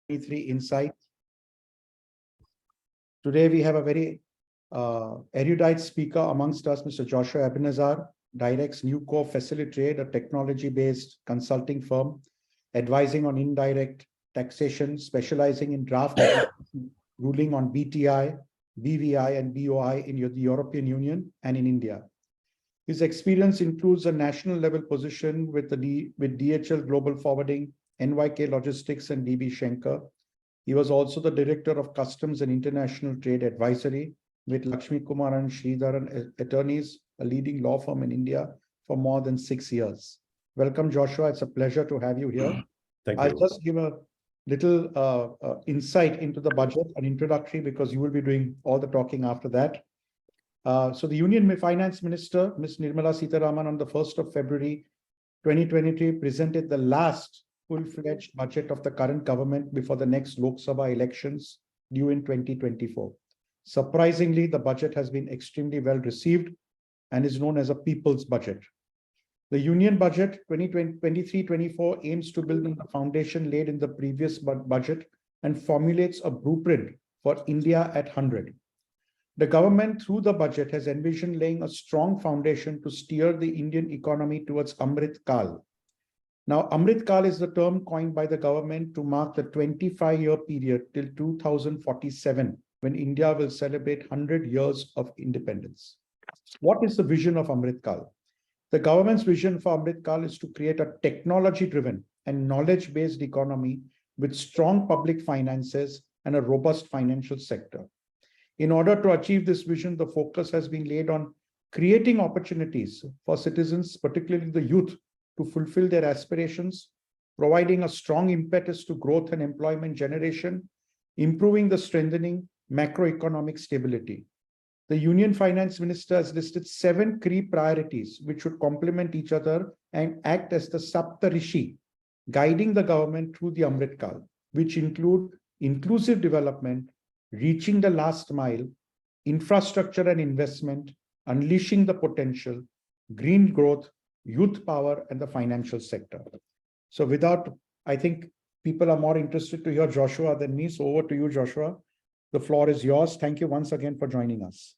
2023 Insight. Today we have a very erudite speaker amongst us, Mr. Joshua Ebenezer, directs Newco Facilitrade, a technology-based consulting firm advising on indirect taxation, specializing in draft ruling on BTI, BVI, and BOI in the European Union and in India. His experience includes a national level position with DHL Global Forwarding, NYK Logistics, and DB Schenker. He was also the Director of Customs and International Trade Advisory with Lakshmi Kumar and Sridharan Attorneys, a leading law firm in India, for more than 6 years. Welcome, Joshua. It's a pleasure to have you here. Thank you. I'll just give a little insight into the budget, an introductory, because you will be doing all the talking after that. So the Union Finance Minister, Ms. Nirmala Sitharaman, on the 1st of February 2023, presented the last full-fledged budget of the current government before the next Lok Sabha elections due in 2024. Surprisingly, the budget has been extremely well received and is known as a people's budget. The Union Budget 2023-24 aims to build on the foundation laid in the previous budget and formulates a blueprint for India at 100. The government, through the budget, has envisioned laying a strong foundation to steer the Indian economy towards Amrit Kal. Now, Amrit Kal is the term coined by the government to mark the 25-year period till 2047, when India will celebrate 100 years of independence. What is the vision of Amrit Kal? The government's vision for Amrit Kal is to create a technology-driven and knowledge-based economy with strong public finances and a robust financial sector. In order to achieve this vision, the focus has been laid on creating opportunities for citizens, particularly the youth, to fulfill their aspirations, providing a strong impetus to growth and employment generation, improving the strengthening macroeconomic stability. The Union Finance Minister has listed 7 key priorities which should complement each other and act as the Saptarishi, guiding the government through the Amrit Kal, which include inclusive development, reaching the last mile, infrastructure and investment, unleashing the potential, green growth, youth power, and the financial sector. So I think people are more interested to hear Joshua than me. So over to you, Joshua. The floor is yours. Thank you once again for joining us.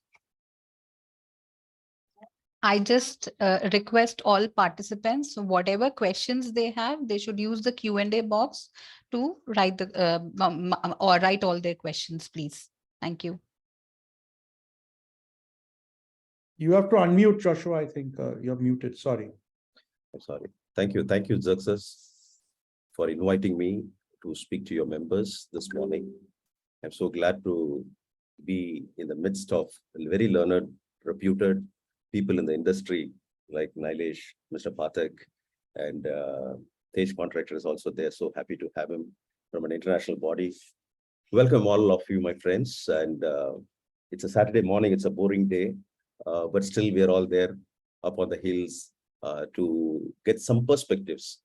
I just request all participants, whatever questions they have, they should use the Q&A box to write write all their questions, please. Thank you. You have to unmute, Joshua. I think you're muted. Sorry. I'm sorry. Thank you. Thank you, Xerxes, for inviting me to speak to your members this morning. I'm so glad to be in the midst of very learned, reputed people in the industry like Nilesh, Mr. Pathak, and Tej Contractor is also there. So happy to have him from an international body. Welcome all of you, my friends. And it's a Saturday morning. It's a boring day, but still we are all there up on the hills to get some perspectives.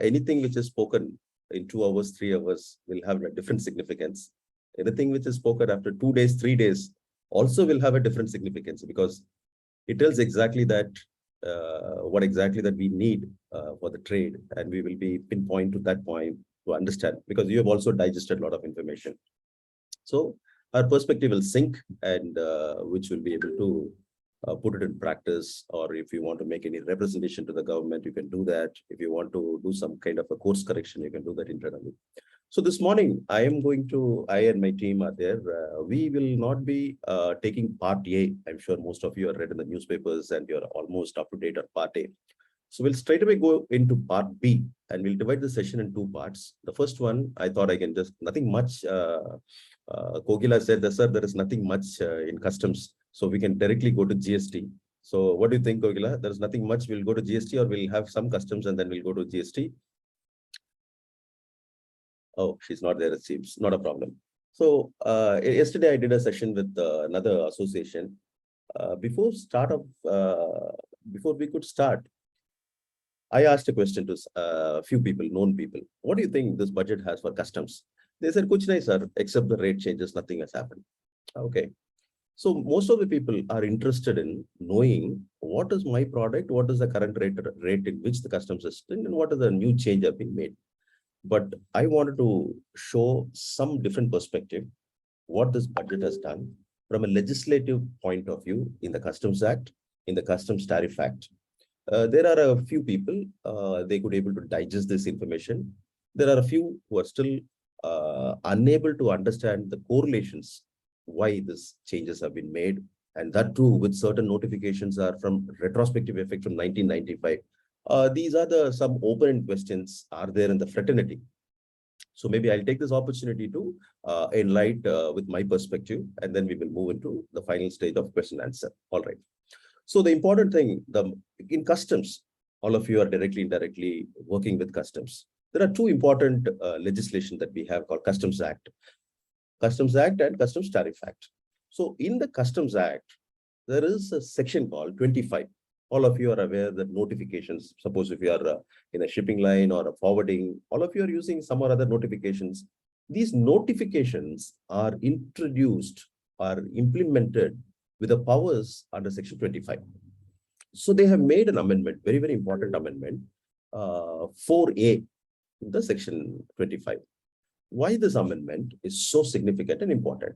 Anything which is spoken in 2 hours, 3 hours will have a different significance. Anything which is spoken after 2 days, 3 days also will have a different significance, because it tells exactly that what exactly that we need for the trade, and we will be pinpoint to that point to understand, because you have also digested a lot of information. So our perspective will sink, and which will be able to put it in practice, or if you want to make any representation to the government, you can do that. If you want to do some kind of a course correction, you can do that internally. So this morning, I and my team are there. We will not be taking part A. I'm sure most of you are read in the newspapers and you're almost up to date on part A. So we'll straight away go into part B, and we'll divide the session in 2 parts. The first one, I thought I can just, nothing much. Kogila said that, sir, there is nothing much in customs. So we can directly go to GST. So what do you think, Kogila? There's nothing much. We'll go to GST, or we'll have some customs and then we'll go to GST. Oh, she's not there, it seems. Not a problem. So yesterday I did a session with another association. Before we could start, I asked a question to a few people, known people. What do you think this budget has for customs? They said, "Kuch nahi, sir, except the rate changes, nothing has happened." Okay. So most of the people are interested in knowing what is my product, what is the current rate in which the customs is, and what is the new change have been made. but I wanted to show some different perspective, what this budget has done from a legislative point of view in the Customs Act, in the Customs Tariff Act. There are a few people, they could able to digest this information. There are a few who are still unable to understand the correlations, why these changes have been made. And that too, with certain notifications are from retrospective effect from 1995. These are some open questions are there in the fraternity. So maybe I'll take this opportunity to enlighten with my perspective, and then we will move into the final stage of question and answer. All right. So the important thing, in customs, all of you are directly, indirectly working with customs. There are two important legislation that we have called Customs Act and Customs Tariff Act. So in the Customs Act, there is a section called 25. All of you are aware that notifications, suppose if you are in a shipping line or a forwarding, all of you are using some or other notifications. These notifications are introduced or implemented with the powers under section 25. So they have made an amendment, very, very important amendment, 4A in the section 25. Why this amendment is so significant and important?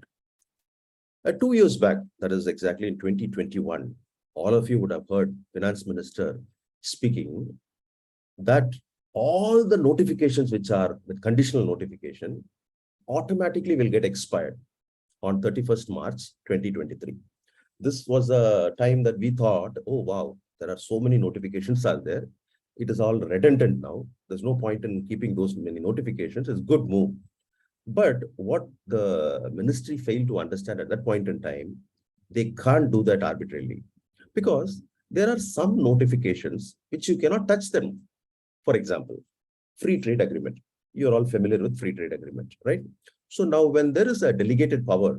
2 years back, that is exactly in 2021, all of you would have heard Finance Minister speaking that all the notifications which are with conditional notification automatically will get expired on 31st March 2023. This was a time that we thought, oh wow, there are so many notifications are there. It is all redundant now. There's no point in keeping those many notifications. It's a good move. But what the ministry failed to understand at that point in time, they can't do that arbitrarily, because there are some notifications which you cannot touch them. For example, free trade agreement. You're all familiar with free trade agreement, right? So now when there is a delegated power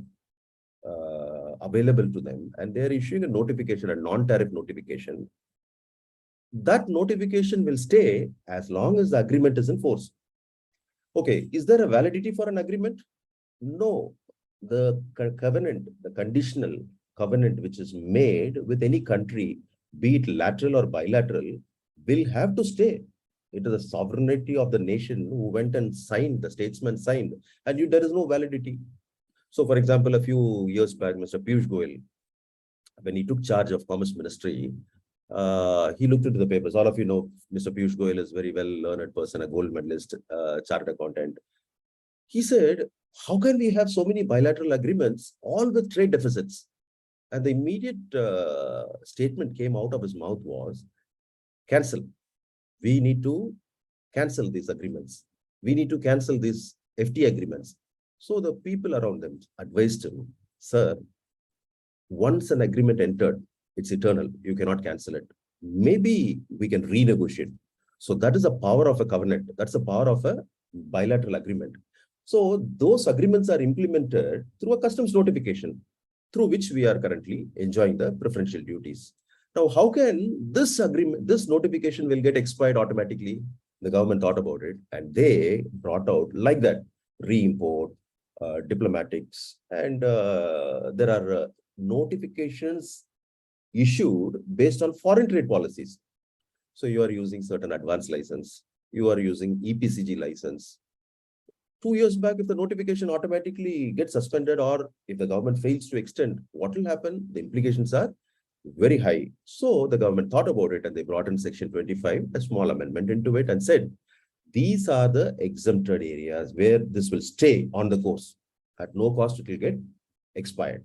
available to them and they're issuing a notification, a non-tariff notification, that notification will stay as long as the agreement is in force. Okay, is there a validity for an agreement? No. The covenant, the conditional covenant which is made with any country, be it lateral or bilateral, will have to stay. It is the sovereignty of the nation who went and signed, the statesman signed, and there is no validity. So, for example, a few years back, Mr. Piyush Goyal, when he took charge of Commerce Ministry, he looked into the papers. All of you know, Mr. Piyush Goyal is a very well-learned person, a gold medalist, chartered accountant. He said, how can we have so many bilateral agreements, all with trade deficits? And the immediate statement came out of his mouth was, cancel. We need to cancel these agreements. We need to cancel these FTA agreements. So the people around them advised him, sir, once an agreement entered, it's eternal. You cannot cancel it. Maybe we can renegotiate. So that is the power of a covenant. That's the power of a bilateral agreement. So those agreements are implemented through a customs notification, through which we are currently enjoying the preferential duties. Now, how can this agreement, this notification will get expired automatically? The government thought about it and they brought out like that, re-import, diplomatics, and there are notifications issued based on foreign trade policies. So you are using certain advanced license, you are using EPCG license. 2 years back, if the notification automatically gets suspended or if the government fails to extend, what will happen? The implications are very high. So the government thought about it and they brought in section 25, a small amendment into it and said, these are the exempted areas where this will stay on the course. At no cost, it will get expired.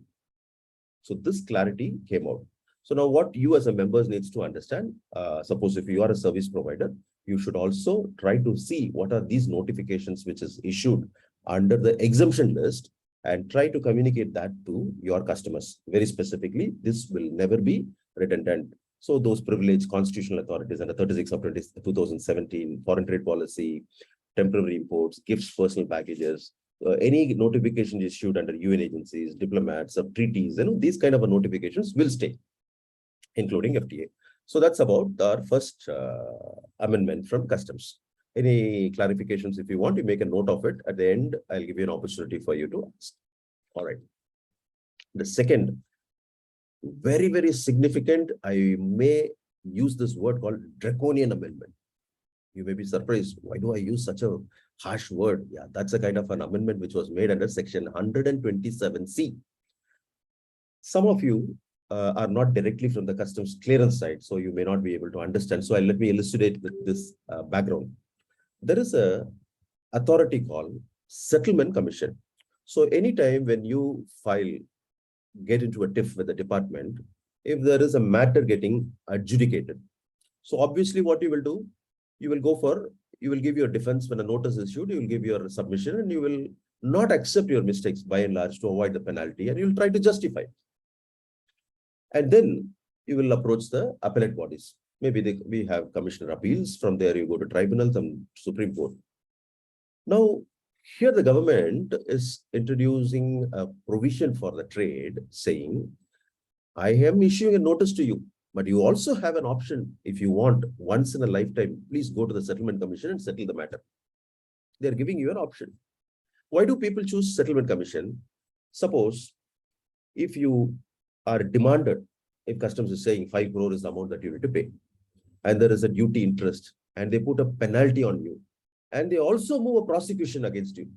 So this clarity came out. So now what you as a members needs to understand, suppose if you are a service provider, you should also try to see what are these notifications which is issued under the exemption list and try to communicate that to your customers. Very specifically, this will never be redundant. So those privileged constitutional authorities under 36 of 2017, foreign trade policy, temporary imports, gifts, personal packages, any notification issued under UN agencies, diplomats, treaties, these kind of notifications will stay, including FTA. So that's about our first amendment from customs. Any clarifications, if you want, you make a note of it. At the end, I'll give you an opportunity for you to ask. All right. The second, very, very significant, I may use this word called draconian amendment. You may be surprised. Why do I use such a Harsh word. Yeah, that's a kind of an amendment which was made under section 127C. Some of you are not directly from the customs clearance side, so you may not be able to understand. So let me illustrate with this background. There is a authority called Settlement Commission. So anytime when you get into a tiff with the department, if there is a matter getting adjudicated, so obviously what you will do, you will give your defense when a notice is issued, you will give your submission, and you will not accept your mistakes by and large to avoid the penalty, and you will try to justify. And then you will approach the appellate bodies. Maybe we have commissioner appeals. From there, you go to tribunals and Supreme Court. Now, here the government is introducing a provision for the trade saying, I am issuing a notice to you, but you also have an option. If you want, once in a lifetime, please go to the Settlement Commission and settle the matter. They're giving you an option. Why do people choose Settlement Commission? Suppose if you are demanded, if customs is saying 5 crore is the amount that you need to pay, and there is a duty interest, and they put a penalty on you, and they also move a prosecution against you.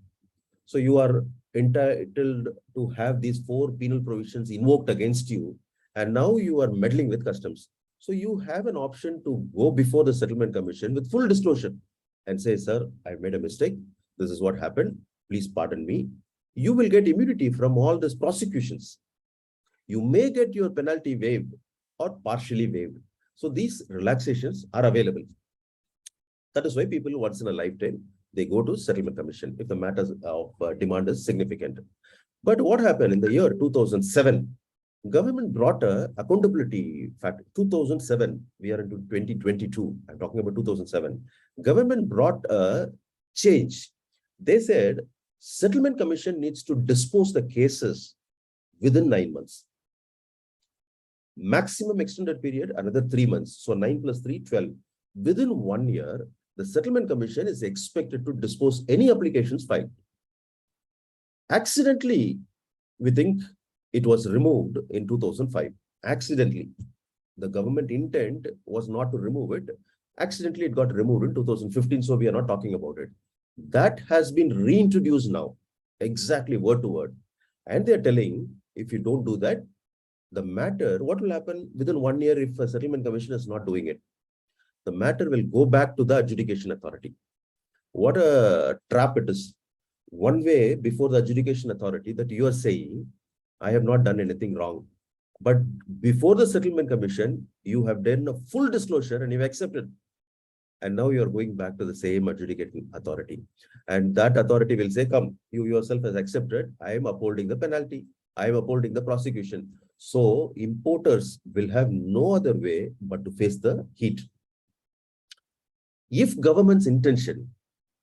So you are entitled to have these 4 penal provisions invoked against you, and now you are meddling with customs. So you have an option to go before the Settlement Commission with full disclosure and say, sir, I made a mistake. This is what happened. Please pardon me. You will get immunity from all these prosecutions. You may get your penalty waived or partially waived. So these relaxations are available. That is why people once in a lifetime, they go to Settlement Commission if the matter of demand is significant. But what happened in the year 2007, government brought a accountability factor. 2007, we are into 2022. I'm talking about 2007. Government brought a change. They said Settlement Commission needs to dispose the cases within 9 months. Maximum extended period, another 3 months. So 9 plus 3, 12. Within 1 year, the Settlement Commission is expected to dispose any applications filed. Accidentally, we think it was removed in 2005. Accidentally. The government intent was not to remove it. Accidentally, it got removed in 2015, so we are not talking about it. That has been reintroduced now, exactly word to word. And they're telling, if you don't do that, the matter, what will happen within 1 year if a Settlement Commission is not doing it? The matter will go back to the adjudication authority. What a trap it is. One way before the adjudication authority that you are saying, I have not done anything wrong. But before the Settlement Commission, you have done a full disclosure and you've accepted. And now you are going back to the same adjudicating authority. And that authority will say, come, you yourself has accepted. I am upholding the penalty. I am upholding the prosecution. So importers will have no other way but to face the heat. If government's intention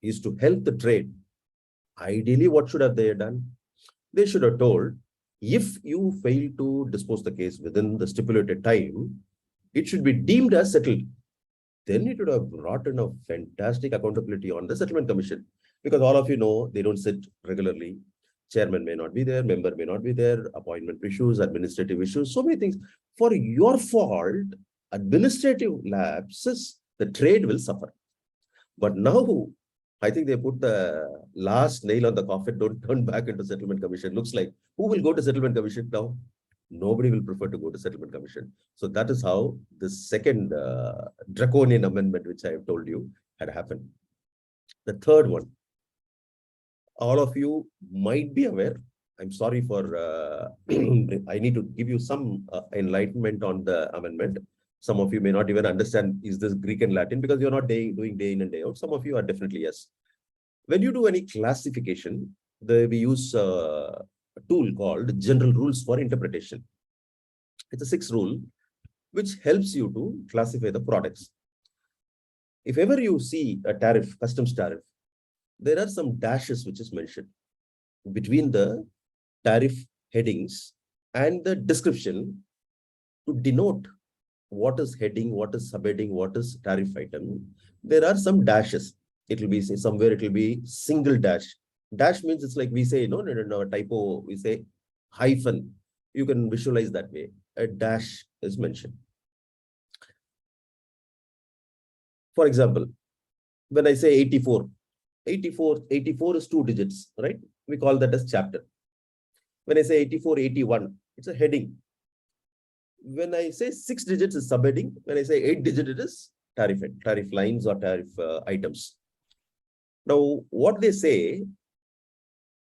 is to help the trade, ideally, what should have they done? They should have told, if you fail to dispose the case within the stipulated time, it should be deemed as settled. Then it would have brought in a fantastic accountability on the Settlement Commission. Because all of you know, they don't sit regularly. Chairman may not be there, member may not be there, appointment issues, administrative issues, so many things. For your fault, administrative lapses, the trade will suffer. But now, I think they put the last nail on the coffin, don't turn back into Settlement Commission. Looks like, who will go to Settlement Commission now? Nobody will prefer to go to Settlement Commission. So that is how this second draconian amendment, which I have told you, had happened. The third one, all of you might be aware, I'm sorry for, I need to give you some enlightenment on the amendment. Some of you may not even understand, is this Greek and Latin, because you're not doing day in and day out. Some of you are definitely yes. When you do any classification, we use a tool called General Rules for Interpretation. It's a 6 rule, which helps you to classify the products. If ever you see a tariff, customs tariff, there are some dashes which is mentioned between the tariff headings and the description to denote what is heading, what is subheading, what is tariff item. There are some dashes. It will be somewhere, it will be single dash. Dash means it's like we say, no, typo, we say hyphen. You can visualize that way. A dash is mentioned. For example, when I say 84, 84 is 2 digits, right? We call that as chapter. When I say 84, 81, it's a heading. When I say 6 digits is subheading. When I say 8 digit, it is tariff lines or tariff items. Now, what they say,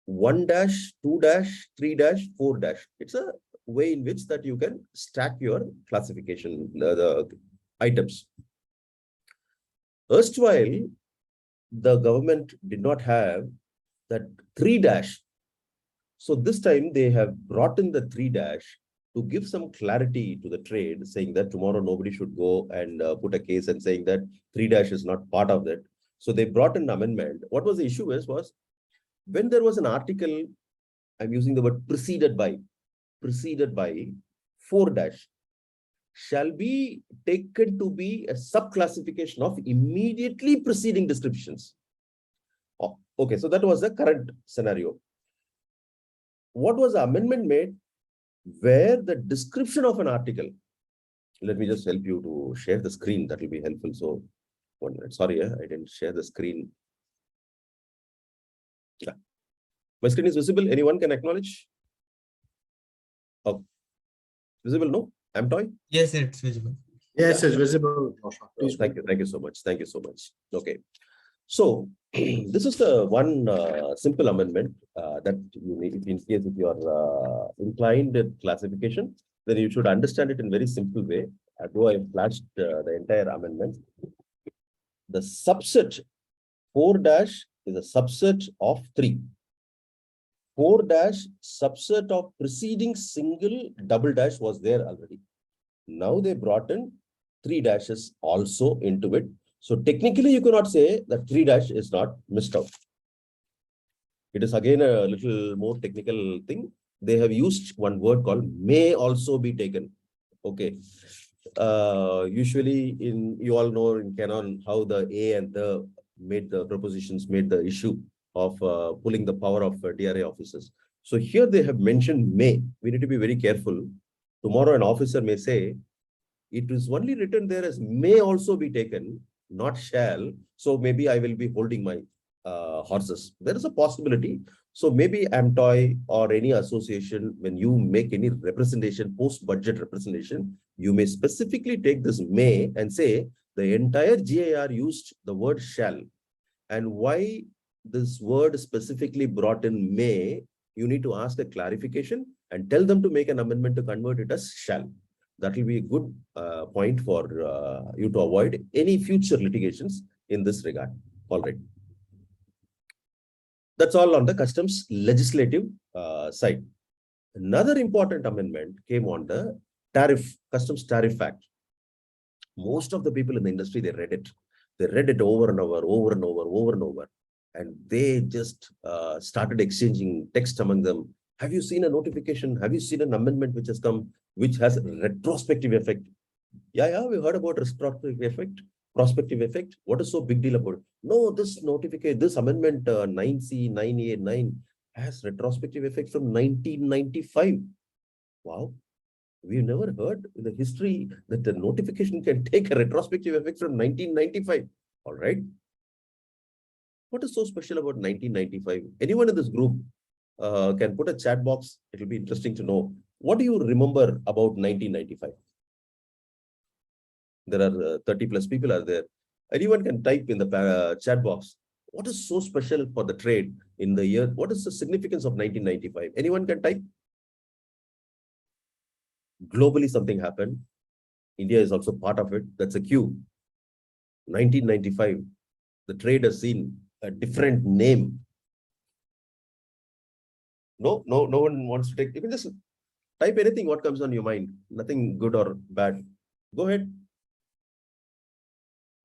1 dash, 2 dash, 3 dash, 4 dash. It's a way in which that you can stack your classification, the items. Erstwhile, the government did not have that 3 dash. So this time they have brought in the 3 dash to give some clarity to the trade, saying that tomorrow nobody should go and put a case and saying that 3 dash is not part of that. So they brought in an amendment. What was the issue was when there was an article, I'm using the word preceded by 4 dash, shall be taken to be a subclassification of immediately preceding descriptions. Oh, okay, so that was the current scenario. What was the amendment made? Where the description of an article, let me just help you to share the screen, that will be helpful. So 1 minute, sorry, I didn't share the screen. Yeah. My screen is visible. Anyone can acknowledge? Oh, visible? No? AMTOI? Yes, it's visible. Yes, Yeah. it's visible. Please Thank you. Thank you so much. Thank you so much. Okay. So this is the one simple amendment that you need, in case if you are inclined at classification, then you should understand it in very simple way. Though I flashed the entire amendment. The subset 4 dash is a subset of 3. 4 dash subset of preceding single double dash was there already. Now they brought in 3 dashes also into it. So technically you cannot say that 3 dash is not missed out. It is again a little more technical thing. They have used one word called may also be taken. Okay. Usually you all know in Canon how the A and the made the propositions, made the issue of pulling the power of DRA officers. So here they have mentioned may. We need to be very careful. Tomorrow an officer may say, it is only written there as may also be taken, not shall. So maybe I will be holding my horses. There is a possibility. So maybe AMTOI or any association, when you make any representation, post-budget representation, you may specifically take this may and say the entire GIR used the word shall. And why this word specifically brought in may, you need to ask a clarification and tell them to make an amendment to convert it as shall. That will be a good point for you to avoid any future litigations in this regard. All right. That's all on the customs legislative side. Another important amendment came on the Customs Tariff Act. Most of the people in the industry, they read it. They read it over and over. And they just started exchanging text among them. Have you seen a notification? Have you seen an amendment which has come, which has a retrospective effect? Yeah, we heard about retrospective effect. Prospective effect. What is so big deal about it? No, this notification, this amendment 9C, 9A, 9 has retrospective effect from 1995. Wow. We've never heard in the history that the notification can take a retrospective effect from 1995. All right. What is so special about 1995? Anyone in this group can put a chat box. It will be interesting to know. What do you remember about 1995? There are 30 plus people are there. Anyone can type in the chat box. What is so special for the trade in the year? What is the significance of 1995? Anyone can type? Globally, something happened. India is also part of it. That's a cue. 1995, the trade has seen a different name. No one wants to take. You can just type anything what comes on your mind. Nothing good or bad. Go ahead.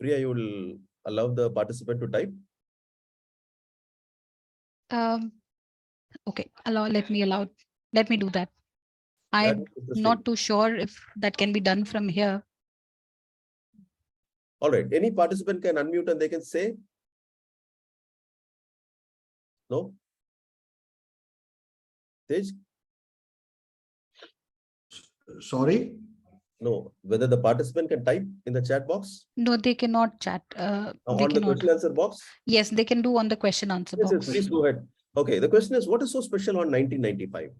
Priya, you will allow the participant to type. Okay, let me do that. I'm not too sure if that can be done from here. All right. Any participant can unmute and they can say. No? Tej? Sorry? No, whether the participant can type in the chat box No, they cannot chat. They on the cannot. question answer box. Yes, they can do on the question answer Yes, yes, box. please go ahead. Okay, the question is, what is so special on 1995?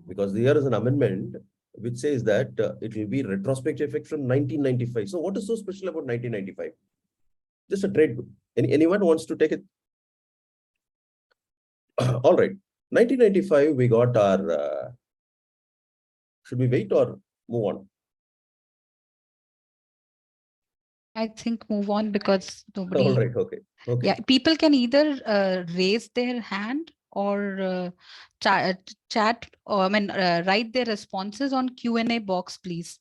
Because there is an amendment which says that it will be retrospective effect from 1995. So what is so special about 1995? Just a trade book. Anyone wants to take it? All right. 1995, we got our, should we wait or move on? I think move on because All nobody. right, okay. Okay. Yeah, people can either raise their hand or chat or write their responses on Q&A box, please.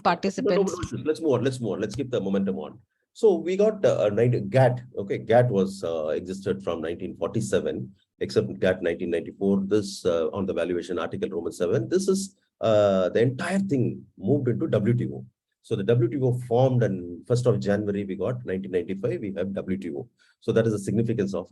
Participants. No issues. Let's move on. Let's move on. Let's keep the momentum on. So we got GAT. Okay, GAT was existed from 1947, except GAT 1994. This on the valuation article Roman 7. This is the entire thing moved into WTO. So the WTO formed, and 1st of January we got 1995. We have WTO. So that is the significance of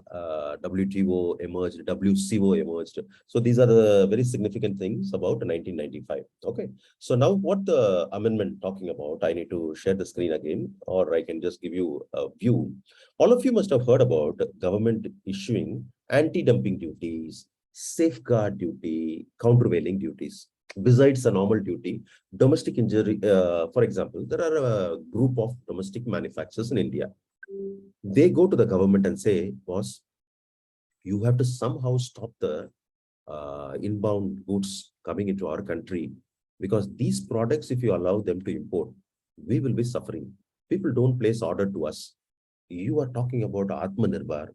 WTO emerged, WCO emerged. So these are the very significant things about 1995. Okay. So now what the amendment talking about, I need to share the screen again, or I can just give you a view. All of you must have heard about government issuing anti-dumping duties, safeguard duty, countervailing duties. Besides the normal duty, domestic injury, for example, there are a group of domestic manufacturers in India. They go to the government and say, boss, you have to somehow stop the inbound goods coming into our country, because these products, if you allow them to import, we will be suffering. People don't place order to us. You are talking about Atmanirbhar,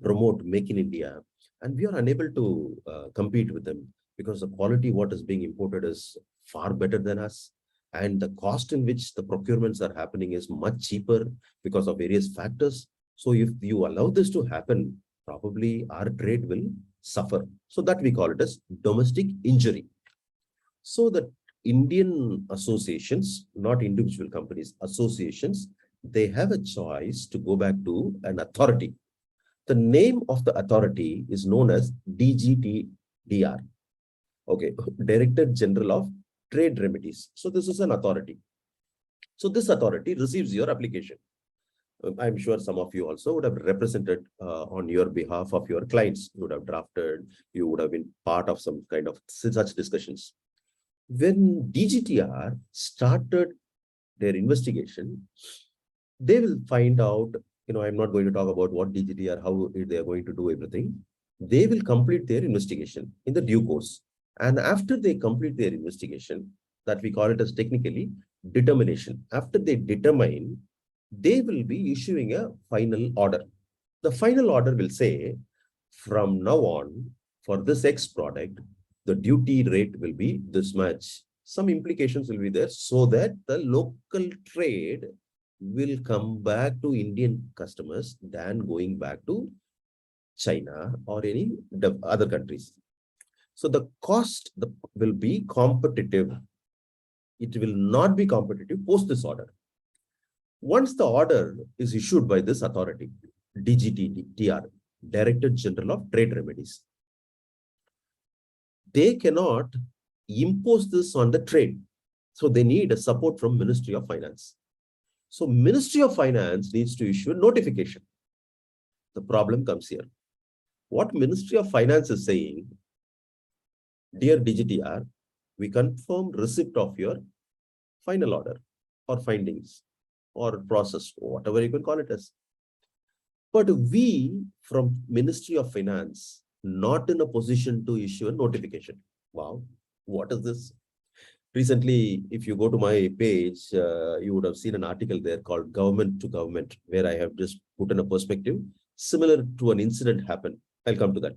promote Make in India, and we are unable to compete with them because the quality what is being imported is far better than us. And the cost in which the procurements are happening is much cheaper because of various factors. So if you allow this to happen, probably our trade will suffer. So that we call it as domestic injury. So the Indian associations, not individual companies, associations, they have a choice to go back to an authority. The name of the authority is known as DGTDR. Okay, Director General of Trade Remedies. So this is an authority. So this authority receives your application. I'm sure some of you also would have represented on your behalf of your clients. You would have drafted, you would have been part of some kind of such discussions. When DGTR started their investigation, they will find out, I'm not going to talk about what DGTR, how they are going to do everything. They will complete their investigation in the due course. And after they complete their investigation, that we call it as technically determination. After they determine, they will be issuing a final order. The final order will say, from now on, for this X product, the duty rate will be this much. Some implications will be there so that the local trade will come back to Indian customers than going back to China or any other countries. So the cost will be competitive. It will not be competitive post this order. Once the order is issued by this authority, DGTR, Director General of Trade Remedies, they cannot impose this on the trade. So they need a support from Ministry of Finance. So Ministry of Finance needs to issue a notification. The problem comes here. What Ministry of Finance is saying, dear DGTR, we confirm receipt of your final order or findings or process, whatever you can call it as. But we from Ministry of Finance, not in a position to issue a notification. Wow, what is this? Recently, if you go to my page, you would have seen an article there called Government to Government, where I have just put in a perspective similar to an incident happened. I'll come to that.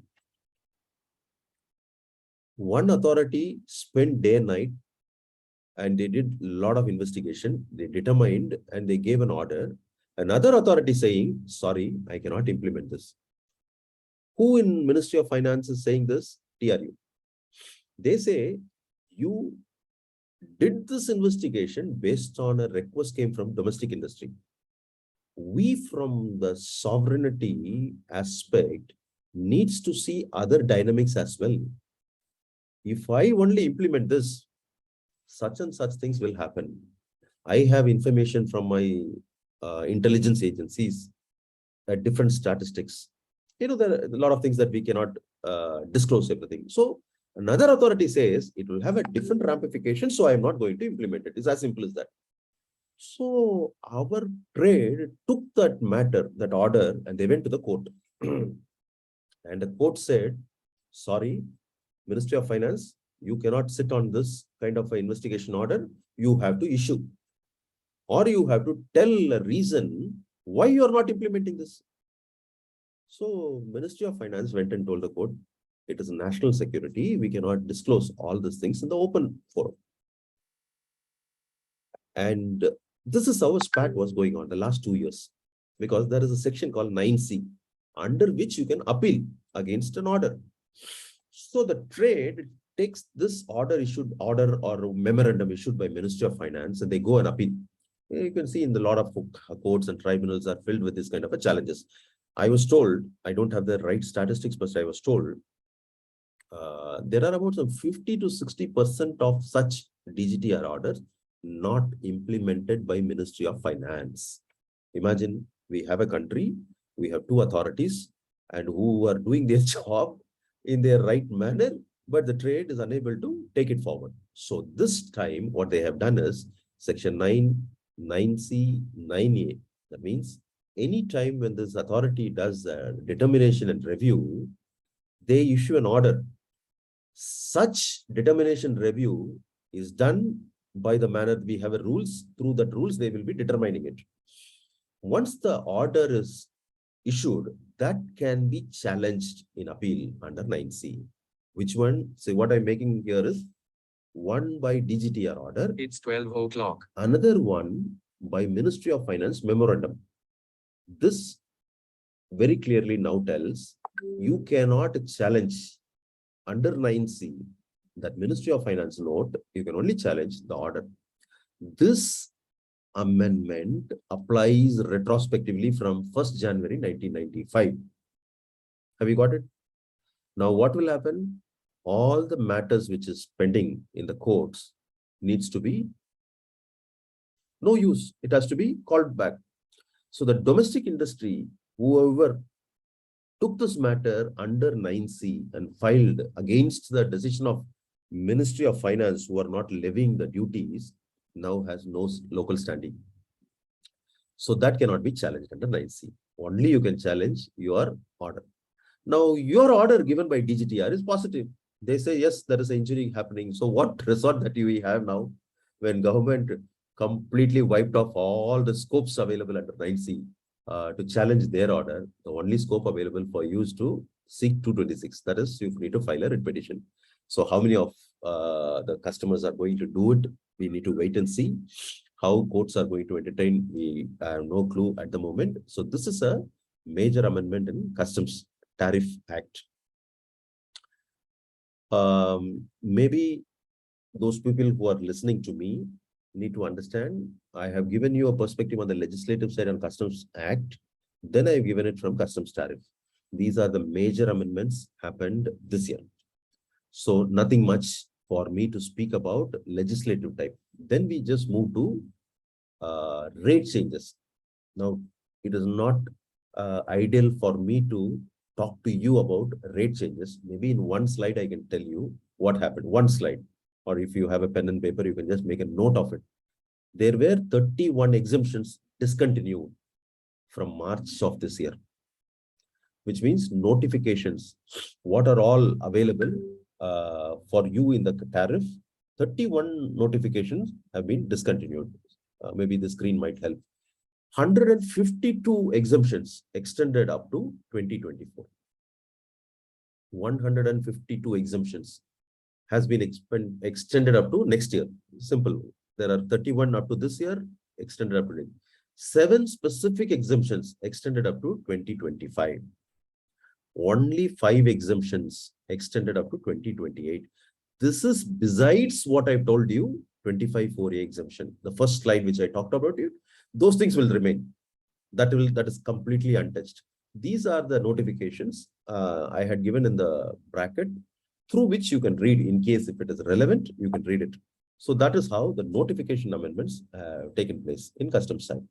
One authority spent day and night, and they did a lot of investigation. They determined and they gave an order. Another authority saying, sorry, I cannot implement this. Who in Ministry of Finance is saying this? TRU. They say, you did this investigation based on a request came from domestic industry. We from the sovereignty aspect needs to see other dynamics as well. If I only implement this, such and such things will happen. I have information from my intelligence agencies, different statistics. There are a lot of things that we cannot disclose everything. So another authority says it will have a different ramification, so I am not going to implement it. It's as simple as that. So our trade took that matter, that order, and they went to the court. And the court said, sorry, Ministry of Finance, you cannot sit on this kind of an investigation order. You have to issue, or you have to tell a reason why you are not implementing this. So Ministry of Finance went and told the court, it is national security. We cannot disclose all these things in the open forum. And this is how a spat was going on the last 2 years, because there is a section called 9C, under which you can appeal against an order. So the trade takes this order or memorandum issued by Ministry of Finance, and they go and appeal. You can see in the lot of courts and tribunals are filled with this kind of challenges. I was told, I don't have the right statistics, but I was told there are about some 50 to 60% of such DGTR orders not implemented by Ministry of Finance. Imagine we have a country, we have two authorities, and who are doing their job in their right manner, but the trade is unable to take it forward. So this time, what they have done is Section 9, 9C, 9A. That means any time when this authority does a determination and review, they issue an order. Such determination review is done by the manner we have a rules. Through that rules, they will be determining it. Once the order is issued, that can be challenged in appeal under 9C. Which one? See, what I'm making here is one by DGTR order. It's 12 o'clock. Another one by Ministry of Finance memorandum. This very clearly now tells you cannot challenge under 9C, that Ministry of Finance note, you can only challenge the order. This amendment applies retrospectively from 1st January 1995. Have you got it? Now what will happen? All the matters which is pending in the courts needs to be no use. It has to be called back. So the domestic industry, whoever took this matter under 9C and filed against the decision of Ministry of Finance, who are not levying the duties, now has no local standing. So that cannot be challenged under 9C. Only you can challenge your order. Now, your order given by DGTR is positive. They say, yes, there is an injury happening. So what resort that we have now, when government completely wiped off all the scopes available under 9C to challenge their order, the only scope available for you is to seek 226. That is, you need to file a writ petition. So how many of the customers are going to do it? We need to wait and see. How courts are going to entertain, we have no clue at the moment. So this is a major amendment in Customs Tariff Act. Maybe those people who are listening to me need to understand, I have given you a perspective on the legislative side on Customs Act. Then I have given it from Customs Tariff. These are the major amendments happened this year. So nothing much for me to speak about legislative type. Then we just move to rate changes. Now, it is not ideal for me to talk to you about rate changes. Maybe in one slide, I can tell you what happened. One slide. Or if you have a pen and paper, you can just make a note of it. There were 31 exemptions discontinued from March of this year, which means notifications. What are all available for you in the tariff? 31 notifications have been discontinued. Maybe the screen might help. 152 exemptions extended up to 2024. 152 exemptions has been extended up to next year. Simple. There are 31 up to this year, extended up to 7 specific exemptions extended up to 2025. Only 5 exemptions extended up to 2028. This is besides what I've told you, 25(4)A exemption. The first slide which I talked about it, those things will remain. That is completely untouched. These are the notifications I had given in the bracket, through which you can read in case if it is relevant, you can read it. So that is how the notification amendments have taken place in customs side.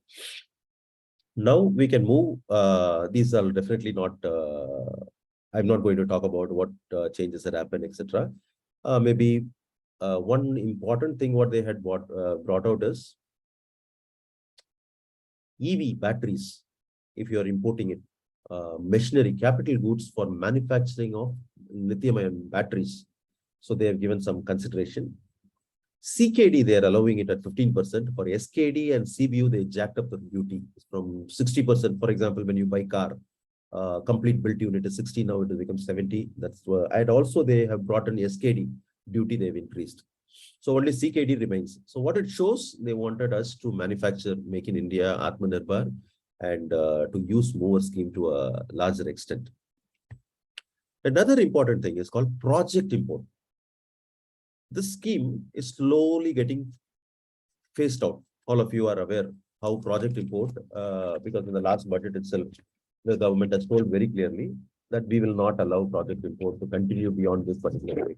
Now we can move. These are definitely not. I'm not going to talk about what changes that happen, etc. Maybe one important thing what they had brought out is EV batteries. If you are importing it, machinery, capital goods for manufacturing of lithium-ion batteries. So they have given some consideration. CKD, they are allowing it at 15%. For SKD and CBU, they jacked up the duty from 60%. For example, when you buy car, complete built unit is 60, now it has become 70. That's and also they have brought in SKD duty, they've increased. So only CKD remains. So what it shows, they wanted us to manufacture, make in India, Atmanirbhar, and to use mover scheme to a larger extent. Another important thing is called project import. This scheme is slowly getting phased out. All of you are aware how project import, because in the last budget itself, the government has told very clearly that we will not allow project import to continue beyond this particular rate.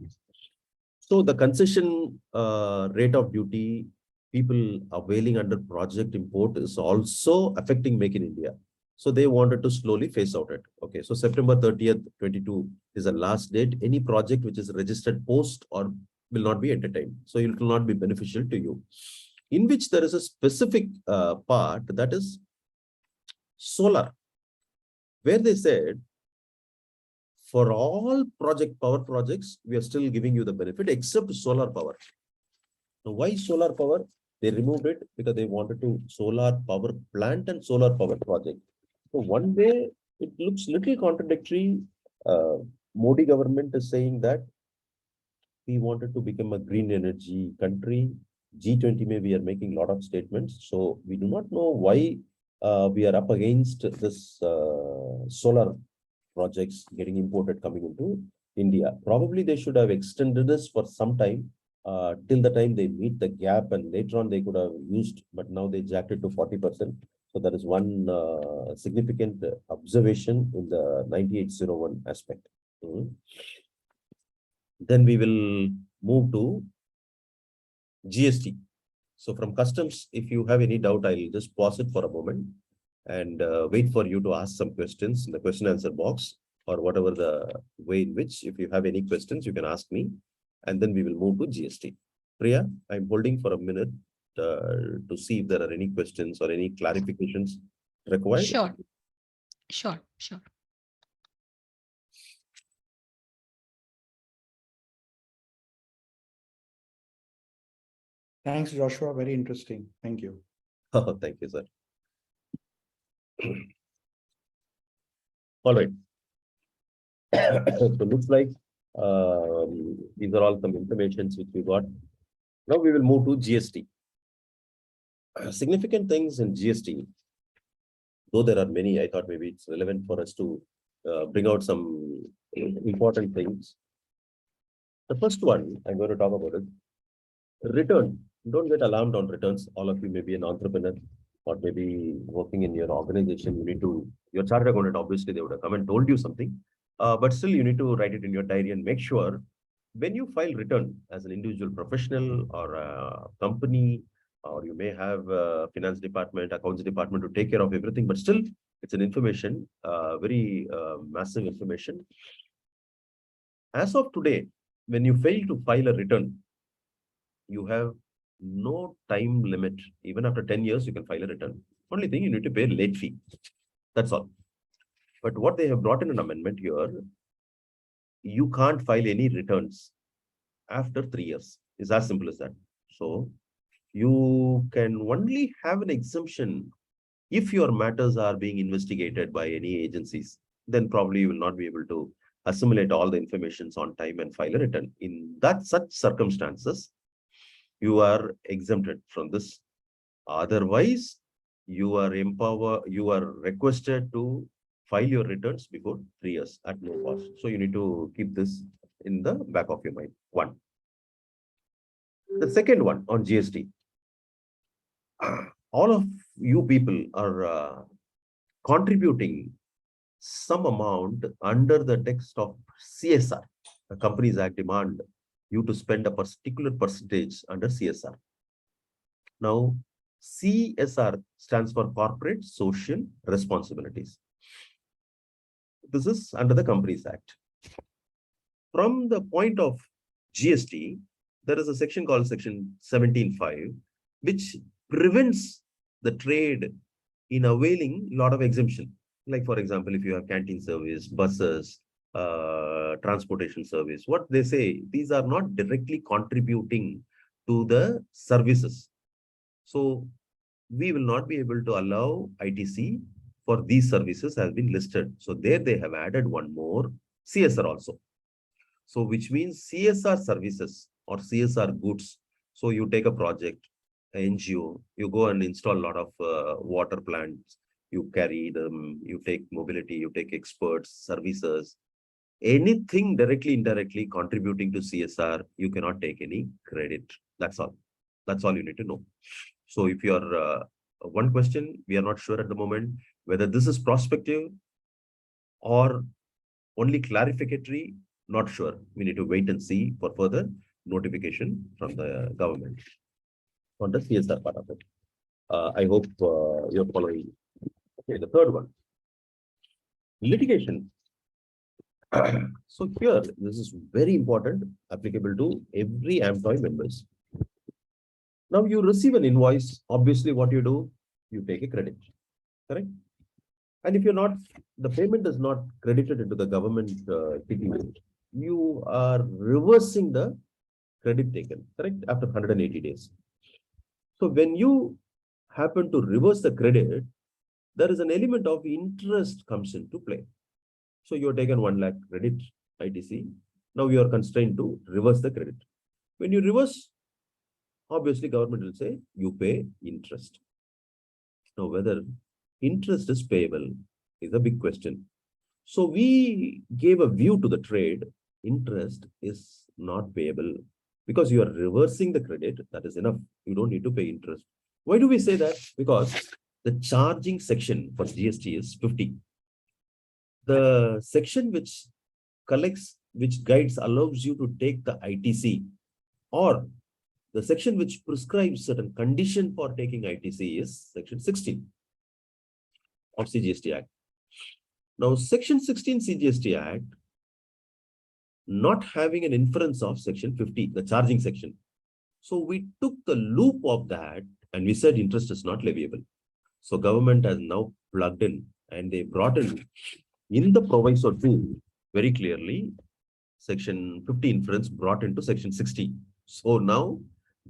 So the concession rate of duty, people availing under project import is also affecting Make in India. So they wanted to slowly phase out it. Okay, so September 30th, 22 is the last date. Any project which is registered post or will not be entertained. So it will not be beneficial to you. In which there is a specific part that is solar, where they said, for all power projects, we are still giving you the benefit except solar power. Now, why solar power? They removed it because they wanted to solar power plant and solar power project. So one way it looks little contradictory. Modi government is saying that we wanted to become a green energy country. G20 may we are making a lot of statements. So we do not know why we are up against this solar projects getting imported coming into India. Probably they should have extended this for some time till the time they meet the gap, and later on they could have used, but now they jacked it to 40%. So that is one significant observation in the 9801 aspect. Then we will move to GST. So from customs, if you have any doubt, I'll just pause it for a moment and wait for you to ask some questions in the question answer box, or whatever the way in which, if you have any questions, you can ask me, and then we will move to GST. Priya, I'm holding for a minute to see if there are any questions or any clarifications required. Sure. Sure. Sure. Thanks, Joshua. Very interesting. Thank you. Thank you, sir. All right. So looks like these are all some informations which we got. Now we will move to GST. Significant things in GST, though there are many, I thought maybe it's relevant for us to bring out some important things. The first one I'm going to talk about is return. Don't get alarmed on returns. All of you may be an entrepreneur or maybe working in your organization. You need to, your chartered accountant, obviously they would have come and told you something, but still you need to write it in your diary and make sure when you file return as an individual professional or a company, or you may have a finance department, accounts department to take care of everything, but still it's an information, very massive information. As of today, when you fail to file a return, you have no time limit. Even after 10 years, you can file a return. Only thing, you need to pay late fee. That's all. But what they have brought in an amendment here, you can't file any returns after 3 years. It's as simple as that. So you can only have an exemption if your matters are being investigated by any agencies. Then probably you will not be able to assimilate all the informations on time and file a return. In that such circumstances, you are exempted from this. Otherwise, you are requested to file your returns before 3 years at no cost. So you need to keep this in the back of your mind. One. The second one on GST. All of you people are contributing some amount under the text of CSR, the Companies Act demand you to spend a particular percentage under CSR. Now, CSR stands for Corporate Social Responsibilities. This is under the Companies Act. From the point of GST, there is a section called Section 17(5), which prevents the trade in availing a lot of exemption. Like, for example, if you have canteen service, buses, transportation service, what they say, these are not directly contributing to the services. So we will not be able to allow ITC for these services has been listed. So there they have added one more CSR also. So which means CSR services or CSR goods. So you take a project, an NGO, you go and install a lot of water plants, you carry them, you take mobility, you take experts, services, anything directly, indirectly contributing to CSR, you cannot take any credit. That's all. That's all you need to know. So if you're one question, we are not sure at the moment whether this is prospective or only clarificatory, not sure. We need to wait and see for further notification from the government on the CSR part of it. I hope you're following. Okay, the third one, litigation. So here, this is very important, applicable to every AMTOI members. Now you receive an invoice. Obviously, what you do, you take a credit, correct? And if you're not, the payment is not credited into the government TPA, you are reversing the credit taken, correct? After 180 days. So when you happen to reverse the credit, there is an element of interest comes into play. So you are taken 1 lakh credit ITC. Now you are constrained to reverse the credit. When you reverse, obviously government will say you pay interest. Now whether interest is payable is a big question. So we gave a view to the trade. Interest is not payable because you are reversing the credit. That is enough. You don't need to pay interest. Why do we say that? Because the charging section for GST is 50. The section which collects, which guides, allows you to take the ITC, or the section which prescribes certain condition for taking ITC is section 16 of CGST Act. Now, section 16 CGST Act not having an inference of section 50, the charging section. So we took the loop of that and we said interest is not leviable. So government has now plugged in and they brought in the proviso 2 very clearly section 50 inference brought into section 60. So now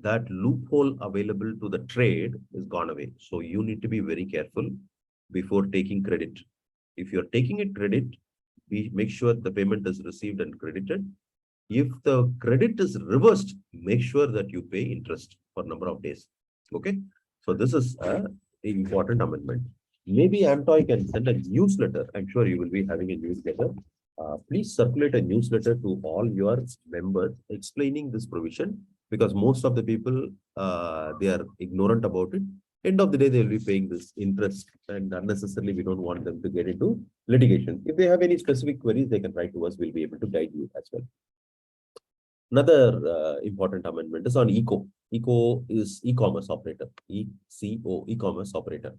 that loophole available to the trade is gone away. So you need to be very careful before taking credit. If you're taking a credit, we make sure the payment is received and credited. If the credit is reversed, make sure that you pay interest for a number of days. Okay. So this is an important amendment. Maybe AMTOI can send a newsletter. I'm sure you will be having a newsletter. Please circulate a newsletter to all your members explaining this provision, because most of the people, they are ignorant about it. End of the day, they will be paying this interest, and unnecessarily, we don't want them to get into litigation. If they have any specific queries, they can write to us. We'll be able to guide you as well. Another important amendment is on ECO. ECO is e-commerce operator. ECO, e-commerce operator.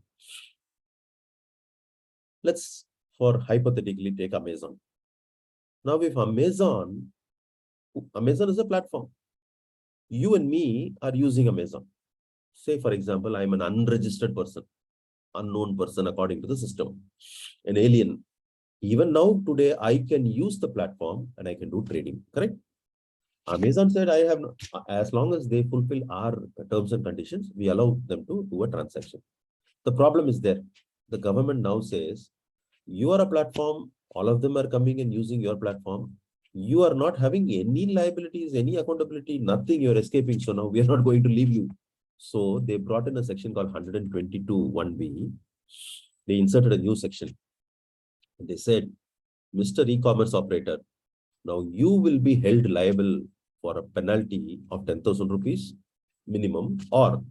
Let's, for hypothetically, take Amazon. Now, if Amazon is a platform. You and me are using Amazon. Say, for example, I'm an unregistered person, unknown person according to the system, an alien. Even now, today, I can use the platform and I can do trading, correct? Amazon said, I have, as long as they fulfill our terms and conditions, we allow them to do a transaction. The problem is there. The government now says, you are a platform, all of them are coming and using your platform. You are not having any liabilities, any accountability, nothing, you're escaping. So now we are not going to leave you. So they brought in a section called 122(1)(b). They inserted a new section. They said, Mr. E-commerce operator, now you will be held liable for a penalty of 10,000 rupees minimum, or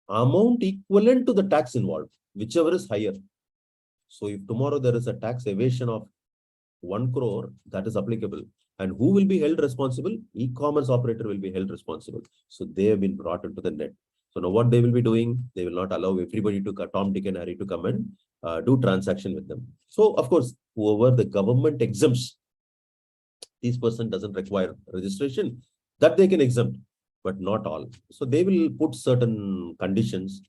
amount equivalent to the tax involved, whichever is higher. So if tomorrow there is a tax evasion of 1 crore, that is applicable. And who will be held responsible? E-commerce operator will be held responsible. So they have been brought into the net. So now what they will be doing, they will not allow everybody to Tom, Dick and Harry to come and do transaction with them. So of course, whoever the government exempts, this person doesn't require registration, that they can exempt, but not all. So they will put certain conditions.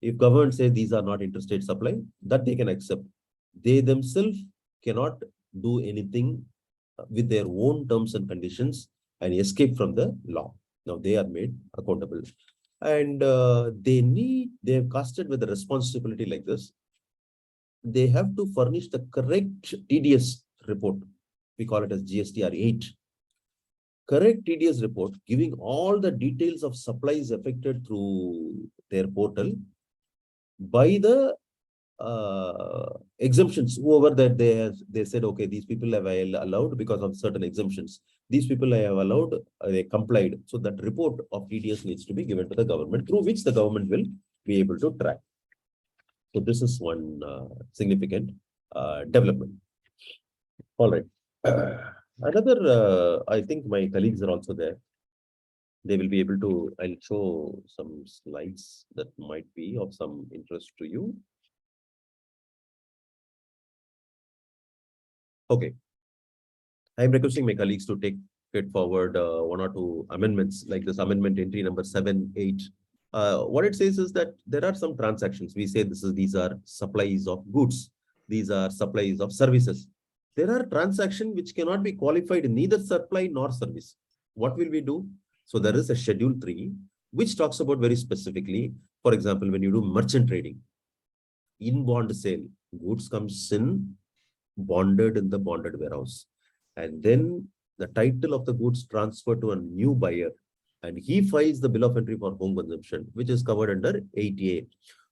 If government says these are not interstate supply, that they can accept. They themselves cannot do anything with their own terms and conditions and escape from the law. Now they are made accountable. And they have casted with a responsibility like this. They have to furnish the correct TDS report. We call it as GSTR 8. Correct TDS report giving all the details of supplies affected through their portal by the exemptions, whoever that they said, okay, these people have allowed because of certain exemptions. These people I have allowed, they complied. So that report of TDS needs to be given to the government, through which the government will be able to track. So this is one significant development. All right. Another, I think my colleagues are also there. They will be able to, I'll show some slides that might be of some interest to you. Okay. I'm requesting my colleagues to take it forward one or two amendments, like this amendment entry number 7, 8. What it says is that there are some transactions. We say these are supplies of goods. These are supplies of services. There are transactions which cannot be qualified in neither supply nor service. What will we do? So there is a schedule 3, which talks about very specifically, for example, when you do merchant trading, in bond sale, goods comes in bonded in the bonded warehouse. And then the title of the goods transferred to a new buyer, and he files the bill of entry for home consumption, which is covered under 8A.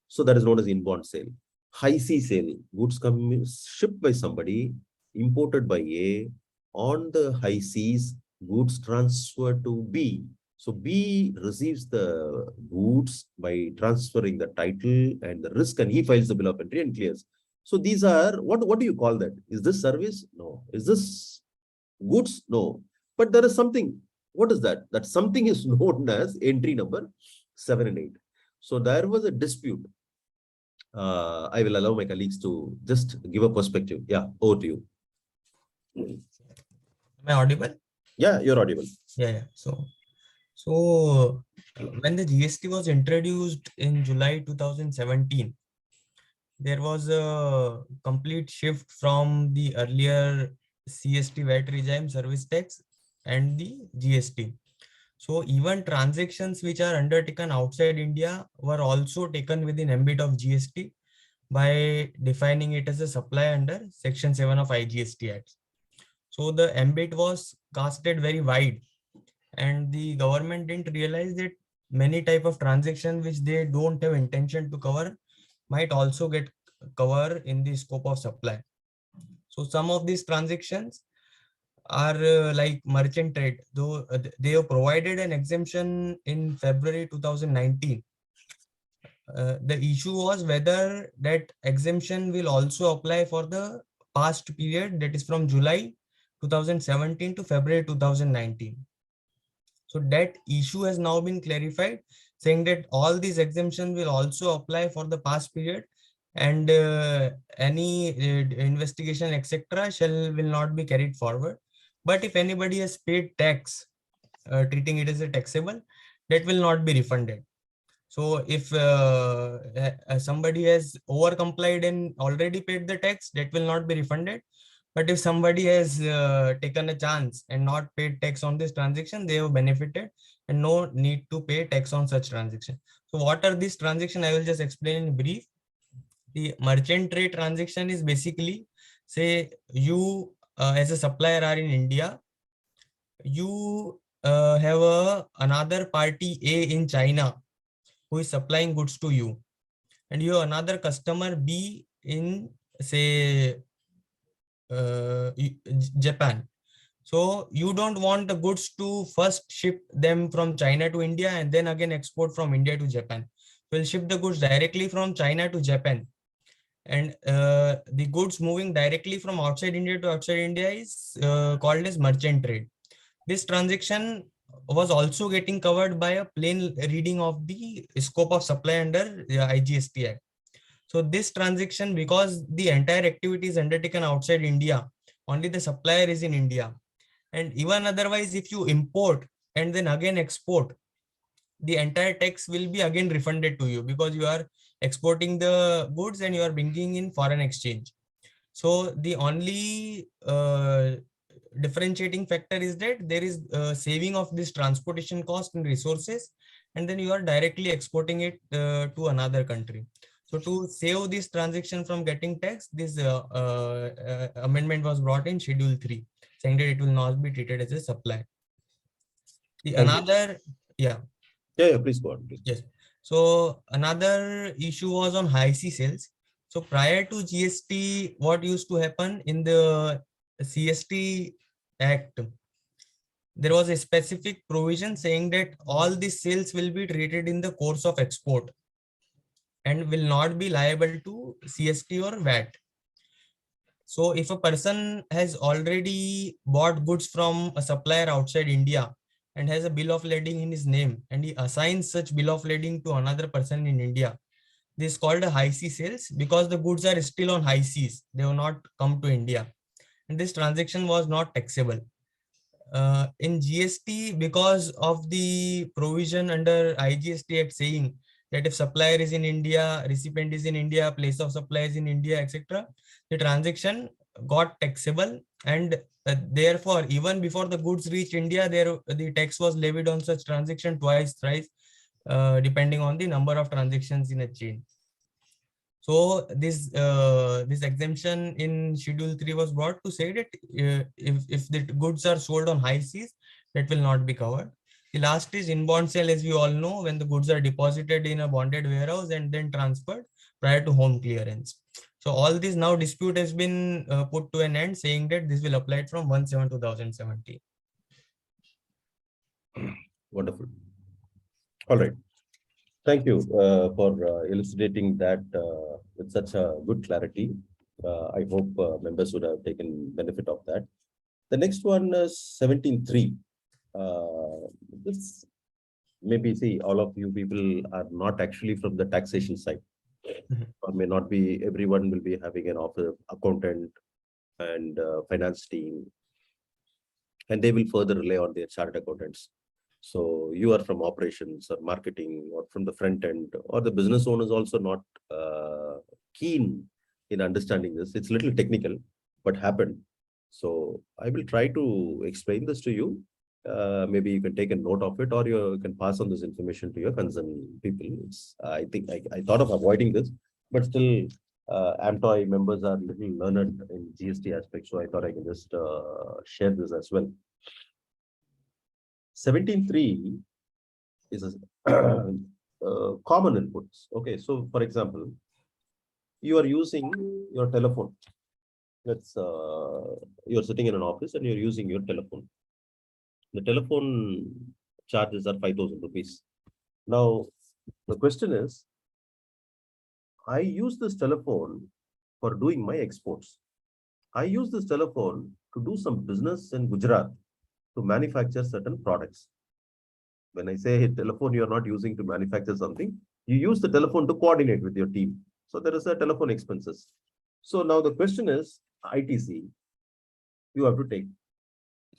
So that is known as in-bond sale. High C sale, goods come shipped by somebody, imported by A, on the high seas, goods transferred to B. So B receives the goods by transferring the title and the risk, and he files the bill of entry and clears. So these are, what do you call that? Is this service? No. Is this goods? No. But there is something. What is that? That something is known as entry number 7 and 8. So there was a dispute. I will allow my colleagues to just give a perspective. Yeah, over to you. Am I audible? Yeah, you're audible. Yeah. So when the GST was introduced in July 2017, there was a complete shift from the earlier CST VAT regime, service tax, and the GST. So even transactions which are undertaken outside India were also taken within ambit of GST by defining it as a supply under Section 7 of IGST Act. So the ambit was casted very wide, and the government didn't realize that many type of transactions which they don't have intention to cover might also get cover in the scope of supply. So some of these transactions are like merchant trade, though they have provided an exemption in February 2019. The issue was whether that exemption will also apply for the past period, that is from July 2017 to February 2019. So that issue has now been clarified, saying that all these exemptions will also apply for the past period, and any investigation, etc., will not be carried forward. But if anybody has paid tax, treating it as a taxable, that will not be refunded. So if somebody has over complied and already paid the tax, that will not be refunded. But if somebody has taken a chance and not paid tax on this transaction, they have benefited and no need to pay tax on such transaction. So what are these transactions? I will just explain in brief. The merchant trade transaction is basically, say you as a supplier are in India, you have another party A in China who is supplying goods to you, and you have another customer B in, say, Japan. So you don't want the goods to first ship them from China to India and then again export from India to Japan. We'll ship the goods directly from China to Japan. and the goods moving directly from outside India to outside India is called as merchant trade. This transaction was also getting covered by a plain reading of the scope of supply under the IGST Act. So this transaction, because the entire activity is undertaken outside India, only the supplier is in India. And even otherwise, if you import and then again export, the entire tax will be again refunded to you because you are exporting the goods and you are bringing in foreign exchange. So the only differentiating factor is that there is saving of this transportation cost and resources, and then you are directly exporting it to another country. So to save this transaction from getting taxed, this amendment was brought in Schedule 3, saying that it will not be treated as a supply. The Thank you. another, yeah. Yeah, please go on. Please. Yes. So another issue was on high C sales. So prior to GST, what used to happen in the CST Act, there was a specific provision saying that all these sales will be treated in the course of export and will not be liable to CST or VAT. So if a person has already bought goods from a supplier outside India and has a bill of lading in his name, and he assigns such bill of lading to another person in India, this is called a high C sales because the goods are still on high seas. They have not come to India. And this transaction was not taxable. In GST, because of the provision under IGST Act saying that if supplier is in India, recipient is in India, place of supply is in India, etc., the transaction got taxable, and therefore, even before the goods reach India, the tax was levied on such transaction twice, thrice, depending on the number of transactions in a chain. So this exemption in Schedule 3 was brought to say that if the goods are sold on high seas, that will not be covered. The last is inbound sale, as we all know, when the goods are deposited in a bonded warehouse and then transferred prior to home clearance. So all this now dispute has been put to an end, saying that this will apply from 1/7/2017. Wonderful. All right. Thank you for elucidating that with such a good clarity. I hope members would have taken benefit of that. The next one is 17.3. This maybe see all of you people are not actually from the taxation side, or may not be. Everyone will be having an office accountant and finance team, and they will further rely on their chartered accountants. So you are from operations or marketing or from the front end, or the business owner is also not keen in understanding this. It's a little technical, but happened. So I will try to explain this to you. Maybe you can take a note of it, or you can pass on this information to your concerned people. I think I thought of avoiding this, but still AMTOI members are little learned in GST aspect. So I thought I can just share this as well. 17.3 is a common inputs. Okay, so for example, you are using your telephone. Let's you're sitting in an office and you're using your telephone. The telephone charges are 5,000 rupees. Now, the question is, I use this telephone for doing my exports. I use this telephone to do some business in Gujarat to manufacture certain products. When I say telephone, you're not using to manufacture something. You use the telephone to coordinate with your team. So there is a telephone expenses. So now the question is, ITC, you have to take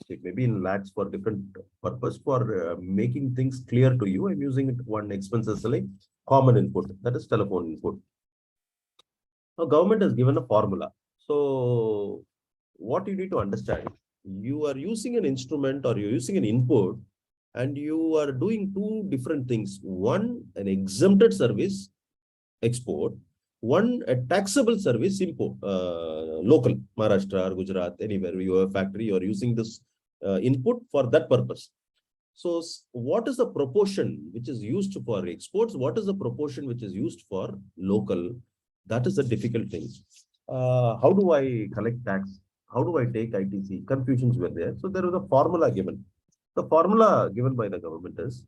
it maybe in lakhs for different purpose. For making things clear to you, I'm using one expenses like common input, that is telephone input. Now government has given a formula. So what you need to understand, you are using an instrument or you're using an input, and you are doing two different things. One, an exempted service, export. One, a taxable service, import, local, Maharashtra or Gujarat, anywhere you have a factory, you are using this input for that purpose. So what is the proportion which is used for exports? What is the proportion which is used for local? That is the difficult thing. How do I collect tax? How do I take ITC? Confusions were there. So there was a formula given. The formula given by the government is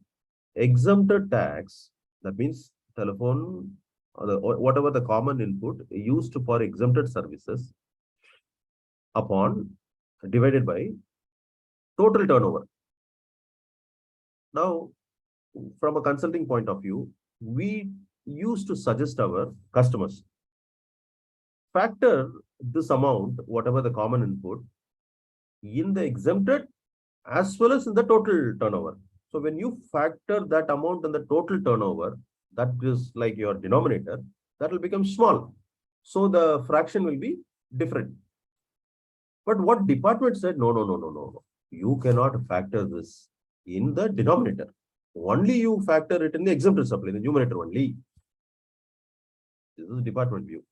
exempted tax. That means telephone or whatever the common input used for exempted services upon divided by total turnover. Now, from a consulting point of view, we used to suggest our customers factor this amount, whatever the common input, in the exempted as well as in the total turnover. So when you factor that amount in the total turnover, that is like your denominator, that will become small. So the fraction will be different. But what department said, no, no, no, no, no, no. You cannot factor this in the denominator. Only you factor it in the exempted supply, the numerator only. This is the department view.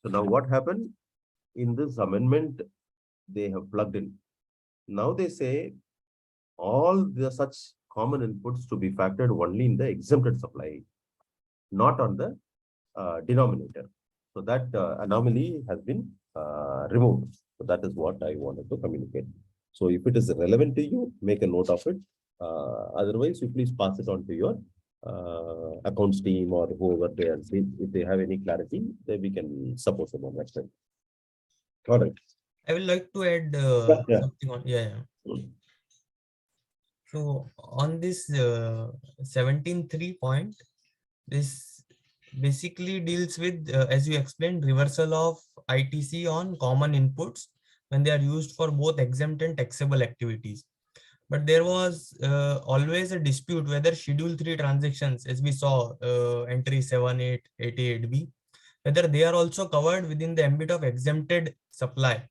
So now what happened in this amendment, they have plugged in. Now they say all the such common inputs to be factored only in the exempted supply, not on the denominator. So that anomaly has been removed. So that is what I wanted to communicate. So if it is relevant to you, make a note of it. Otherwise, you please pass it on to your accounts team or whoever they are. If they have any clarity, then we can support them on next time. All right. I would like to add Yeah. something on. Yeah. So on this 17.3 point, this basically deals with, as you explained, reversal of ITC on common inputs when they are used for both exempt and taxable activities. But there was always a dispute whether Schedule 3 transactions, as we saw entry 7888B, whether they are also covered within the ambit of exempted supply.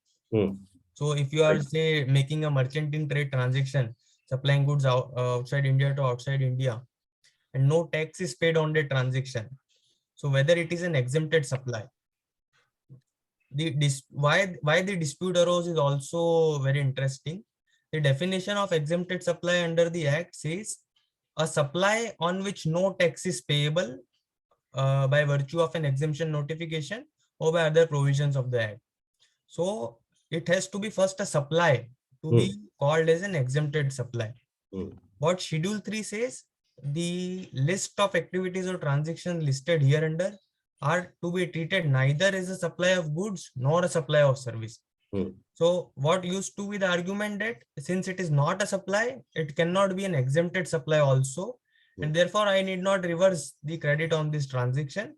So if you are, say, making a merchant in trade transaction, supplying goods outside India to outside India, and no tax is paid on the transaction, so whether it is an exempted supply. Why the dispute arose is also very interesting. The definition of exempted supply under the Act says a supply on which no tax is payable by virtue of an exemption notification or by other provisions of the Act. So it has to be first a supply to be called as an exempted supply. What Schedule 3 says, the list of activities or transactions listed here under are to be treated neither as a supply of goods nor a supply of service. So what used to be the argument that since it is not a supply, it cannot be an exempted supply also, and therefore I need not reverse the credit on this transaction.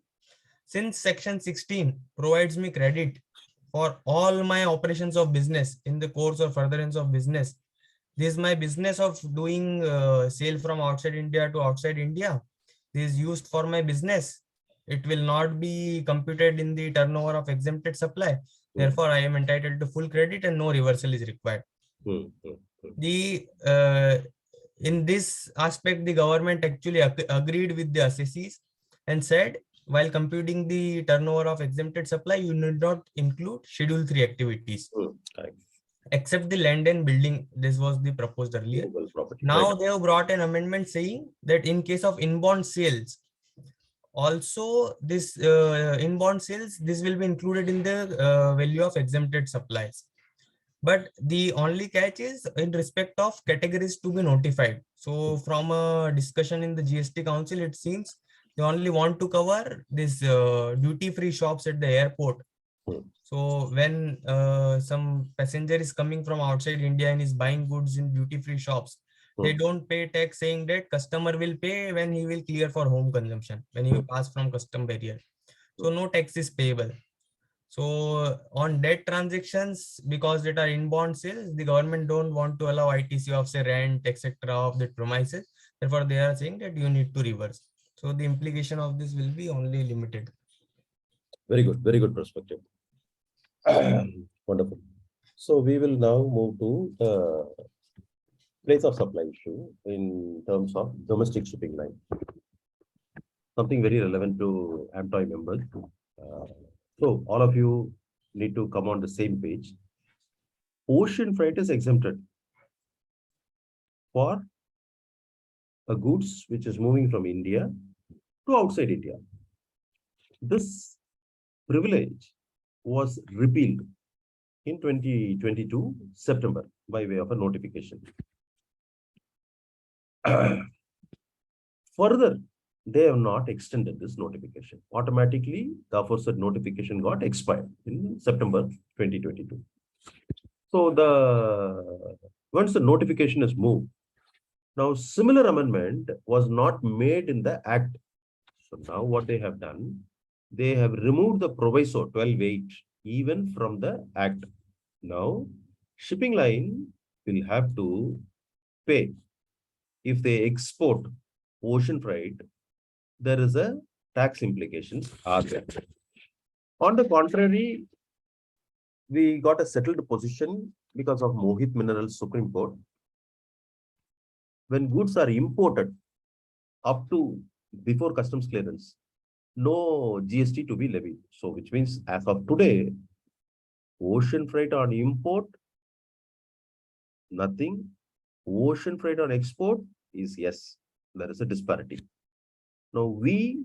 Since section 16 provides me credit for all my operations of business in the course or furtherance of business, this is my business of doing sale from outside India to outside India. This is used for my business. It will not be computed in the turnover of exempted supply. Therefore, I am entitled to full credit and no reversal is required. In this aspect, the government actually agreed with the assessees and said, while computing the turnover of exempted supply, you need not include Schedule 3 activities. Except the land and building. This was the proposed earlier. Now they have brought an amendment saying that in case of inbound sales, also this inbound sales, this will be included in the value of exempted supplies. But the only catch is in respect of categories to be notified. So from a discussion in the GST Council, it seems they only want to cover this duty-free shops at the airport. So when some passenger is coming from outside India and is buying goods in duty-free shops, they don't pay tax, saying that customer will pay when he will clear for home consumption, when he will pass from custom barrier. So no tax is payable. So on debt transactions, because it are inbound sales, the government don't want to allow ITC of say rent, etc. of the premises. Therefore, they are saying that you need to reverse. So the implication of this will be only limited. Very good perspective. Wonderful. So we will now move to the place of supply issue in terms of domestic shipping line. Something very relevant to AMTOI members. So all of you need to come on the same page. Ocean freight is exempted for a goods which is moving from India to outside India. This privilege was repealed in 2022 September by way of a notification. Further, they have not extended this notification. Automatically, the aforesaid notification got expired in September 2022. So once the notification is moved, now similar amendment was not made in the Act. So now what they have done, they have removed the proviso 12(8) even from the Act. Now, shipping line will have to pay if they export ocean freight. There is a tax implications are there. On the contrary, we got a settled position because of Mohit Minerals Supreme Court. When goods are imported up to before customs clearance, no GST to be levied. So which means as of today, ocean freight on import, nothing. Ocean freight on export is yes, there is a disparity. Now we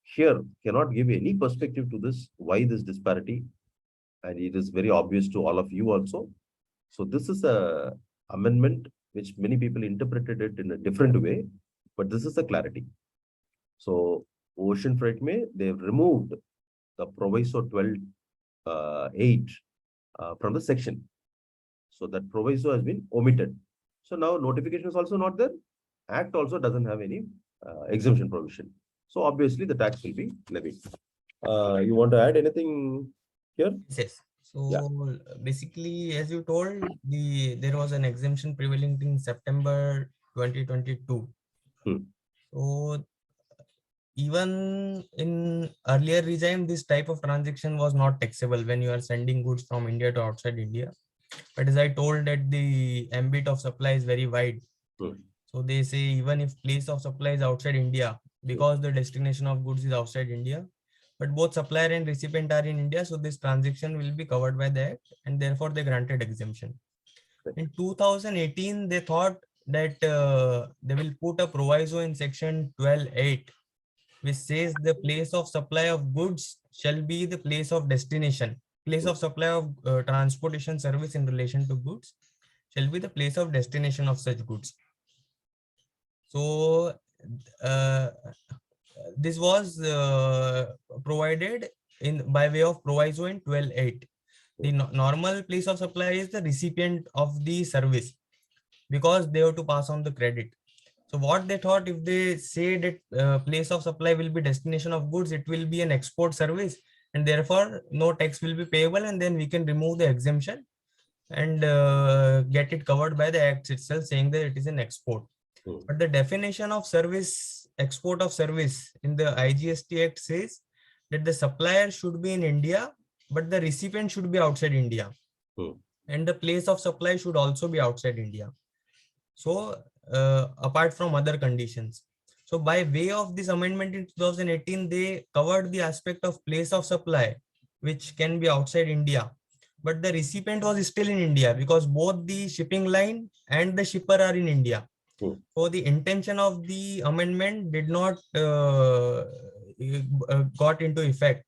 here cannot give any perspective to this, why this disparity, and it is very obvious to all of you also. So this is a amendment which many people interpreted it in a different way, but this is the clarity. So ocean freight they've removed the proviso 12(8) from the section. So that proviso has been omitted. So now notification is also not there. Act also doesn't have any exemption provision. So obviously the tax will be levied. You want to add anything here? Yes. So Yeah. basically, as you told, there was an exemption prevailing in September 2022. So even in earlier regime, this type of transaction was not taxable when you are sending goods from India to outside India. But as I told that the ambit of supply is very wide. So they say even if place of supply is outside India, because the destination of goods is outside India, but both supplier and recipient are in India, so this transaction will be covered by that, and therefore they granted exemption. In 2018, they thought that they will put a proviso in section 12(8), which says the place of supply of goods shall be the place of destination. Place of supply of transportation service in relation to goods shall be the place of destination of such goods. So this was provided in by way of proviso in 12(8). The normal place of supply is the recipient of the service, because they have to pass on the credit. So what they thought, if they say that place of supply will be destination of goods, it will be an export service, and therefore no tax will be payable, and then we can remove the exemption and get it covered by the act itself, saying that it is an export. But the definition of service, export of service in the IGST Act says that the supplier should be in India, but the recipient should be outside India. And the place of supply should also be outside India. So apart from other conditions. So by way of this amendment in 2018, they covered the aspect of place of supply, which can be outside India. But the recipient was still in India, because both the shipping line and the shipper are in India. So the intention of the amendment did not got into effect.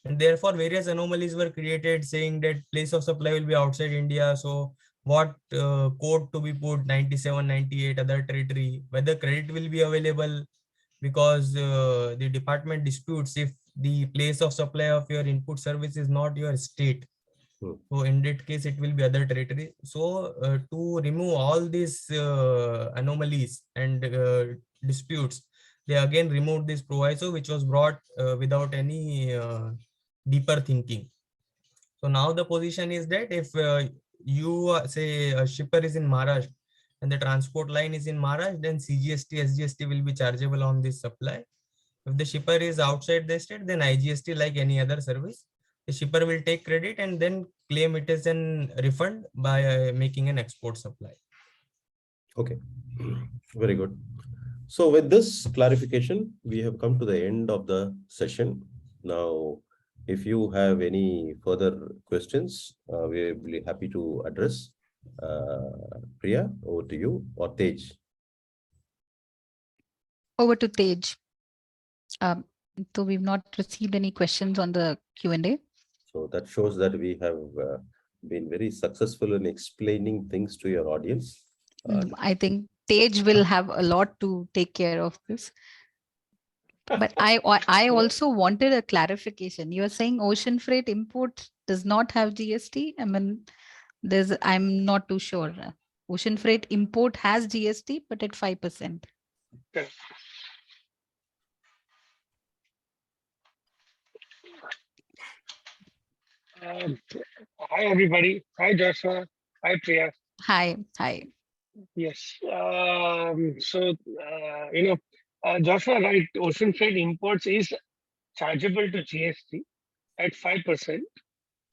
And therefore various anomalies were created, saying that place of supply will be outside India. So what code to be put, 97, 98, other territory, whether credit will be available, because the department disputes if the place of supply of your input service is not your state. So in that case, it will be other territory. So to remove all these anomalies and disputes, they again removed this proviso, which was brought without any deeper thinking. So now the position is that if you say a shipper is in Maharashtra and the transport line is in Maharashtra, then CGST, SGST will be chargeable on this supply. If the shipper is outside the state, then IGST, like any other service. The shipper will take credit and then claim it as an refund by making an export supply. Okay, very good. So with this clarification, we have come to the end of the session. Now, if you have any further questions, we will be happy to address. Priya, over to you, or Tej. Over to Tej. So we've not received any questions on the Q&A. So that shows that we have been very successful in explaining things to your audience. I think Tej will have a lot to take care of this. But I also wanted a clarification. You're saying ocean freight import does not have GST? I mean, I'm not too sure. Ocean freight import has GST, but at 5%. Correct. Hi, everybody. Hi, Joshua. Hi, Priya. Hi, hi. Yes. Joshua, right, ocean freight imports is chargeable to GST at 5%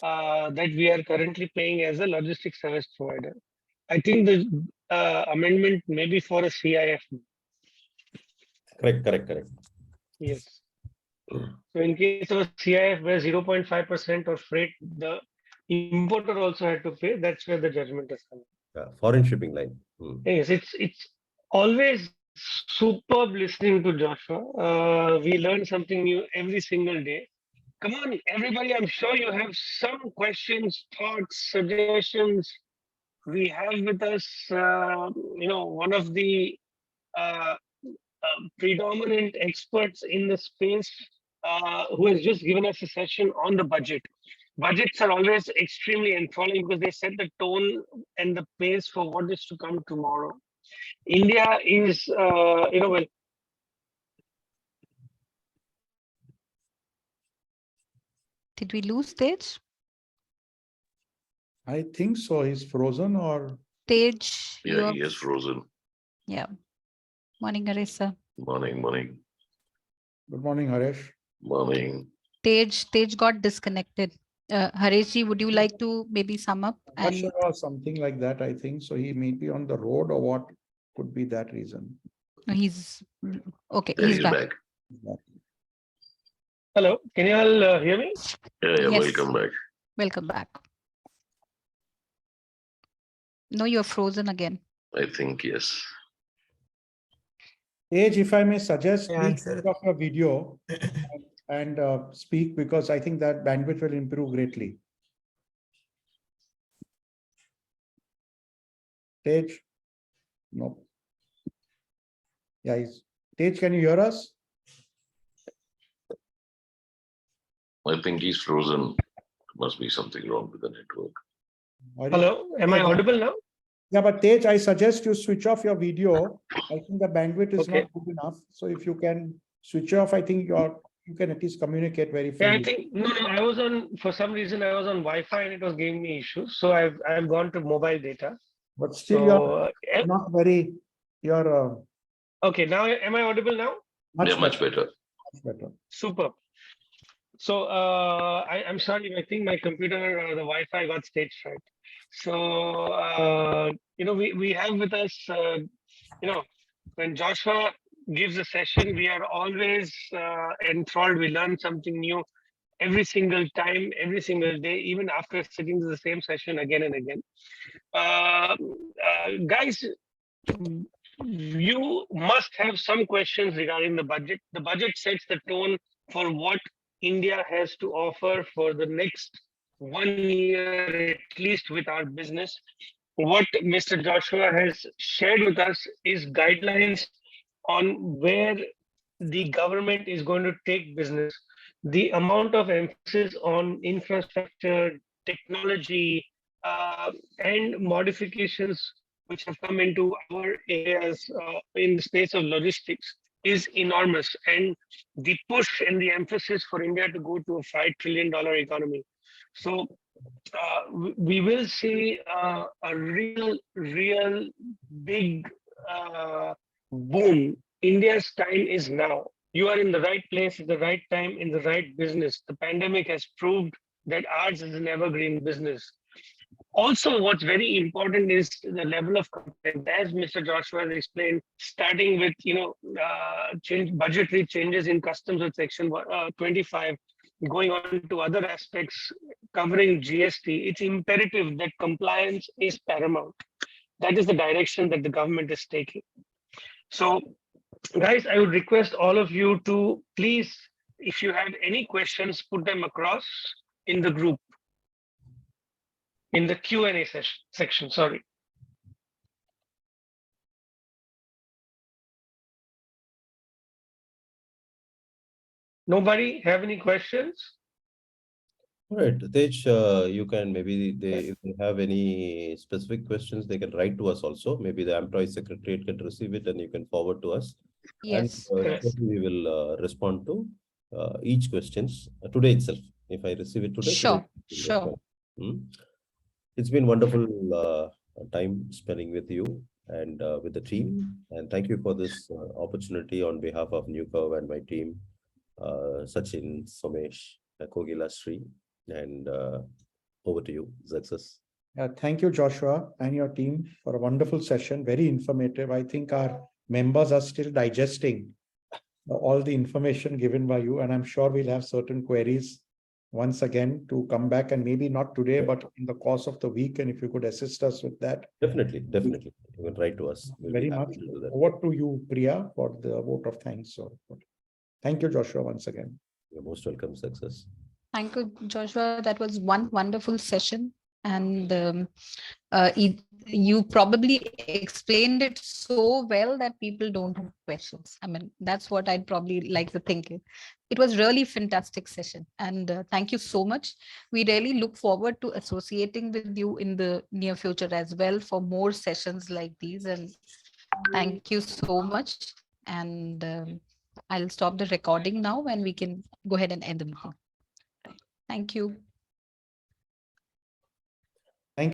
that we are currently paying as a logistics service provider. I think the amendment may be for a CIF. Correct. Yes. So in case of a CIF where 0.5% of freight, the importer also had to pay. That's where the judgment is coming. Foreign shipping line. Yes, it's always superb listening to Joshua. We learn something new every single day. Come on, everybody, I'm sure you have some questions, thoughts, suggestions. We have with us, one of the uh, predominant experts in the space who has just given us a session on the budget. Budgets are always extremely enthralling because they set the tone and the pace for what is to come tomorrow. India is, well, Did we lose stage? I think so. He's frozen or Stage, Yeah, he is frozen. yeah. Morning, Arisa. Morning. good morning, Harish. Morning. Stage got disconnected. Hareshji, would you like to maybe sum up? And Russia or something like that, I think. So he may be on the road or what could be that reason. he's okay. Yeah, He's back. hello, can you all hear me? Yeah, Yes. welcome back. Welcome back. No, you're frozen again. I think, yes. Age, if I may suggest, Yeah, please sir. switch off your video and speak because I think that bandwidth will improve greatly. Tej? No. Yeah, Tej, can you hear us? I think he's frozen. Must be something wrong with the network. Hello, am I audible now? Yeah, but Tej, I suggest you switch off your video. I think the bandwidth is Okay. not good enough. So if you can switch off, I think you can at least communicate very Yeah, I freely. think no. I was on, for some reason I was on Wi-Fi and it was giving me issues. So I've gone to mobile data. But still, So you're not very. You're okay. Now am I audible now? Yeah, much better. Much better. Super. So I'm sorry. I think my computer, the Wi-Fi got stage fright. So we have with us, when Joshua gives a session, we are always enthralled. We learn something new every single time, every single day, even after sitting to the same session again and again. Guys, you must have some questions regarding the budget. The budget sets the tone for what India has to offer for the next 1 year, at least with our business. What Mr. Joshua has shared with us is guidelines on where the government is going to take business. The amount of emphasis on infrastructure, technology, and modifications which have come into our areas in the space of logistics is enormous. And the push and the emphasis for India to go to a $5 trillion economy. So we will see a real big boom. India's time is now. You are in the right place at the right time in the right business. The pandemic has proved that ours is an evergreen business. Also, what's very important is the level of compliance. As Mr. Joshua has explained, starting with budgetary changes in customs with Section 25, going on to other aspects covering GST, it's imperative that compliance is paramount. That is the direction that the government is taking. So, guys, I would request all of you to please, if you have any questions, put them across in the group, in the Q&A section, sorry. Nobody have any questions? All right, Tej, you can maybe if they have any specific questions, they can write to us also. Maybe the AMTOI secretariat can receive it and you can forward to us. And Yes. Yes. we will respond to each questions today itself. If I receive it today, Sure, we'll sure. respond. Hmm. It's been wonderful time spending with you and with the team. And thank you for this opportunity on behalf of Newcurve and my team, Sachin, Somesh, Kogila, Sri, and over to you, Success. Thank you, Joshua, and your team for a wonderful session. Very informative. I think our members are still digesting all the information given by you, and I'm sure we'll have certain queries once again to come back, and maybe not today, but in the course of the week. And if you could assist us with that. Definitely, definitely. You can write to us. We'll be Very happy much. to do that. Over to you, Priya, for the vote of thanks. So, thank you, Joshua, once again. You're most welcome, Success. Thank you, Joshua. That was one wonderful session. And you probably explained it so well that people don't have questions. I mean, that's what I'd probably like to think. It was really fantastic session. And thank you so much. We really look forward to associating with you in the near future as well for more sessions like these. And thank you so much. And I'll stop the recording now and we can go ahead and end the meeting. Thank you.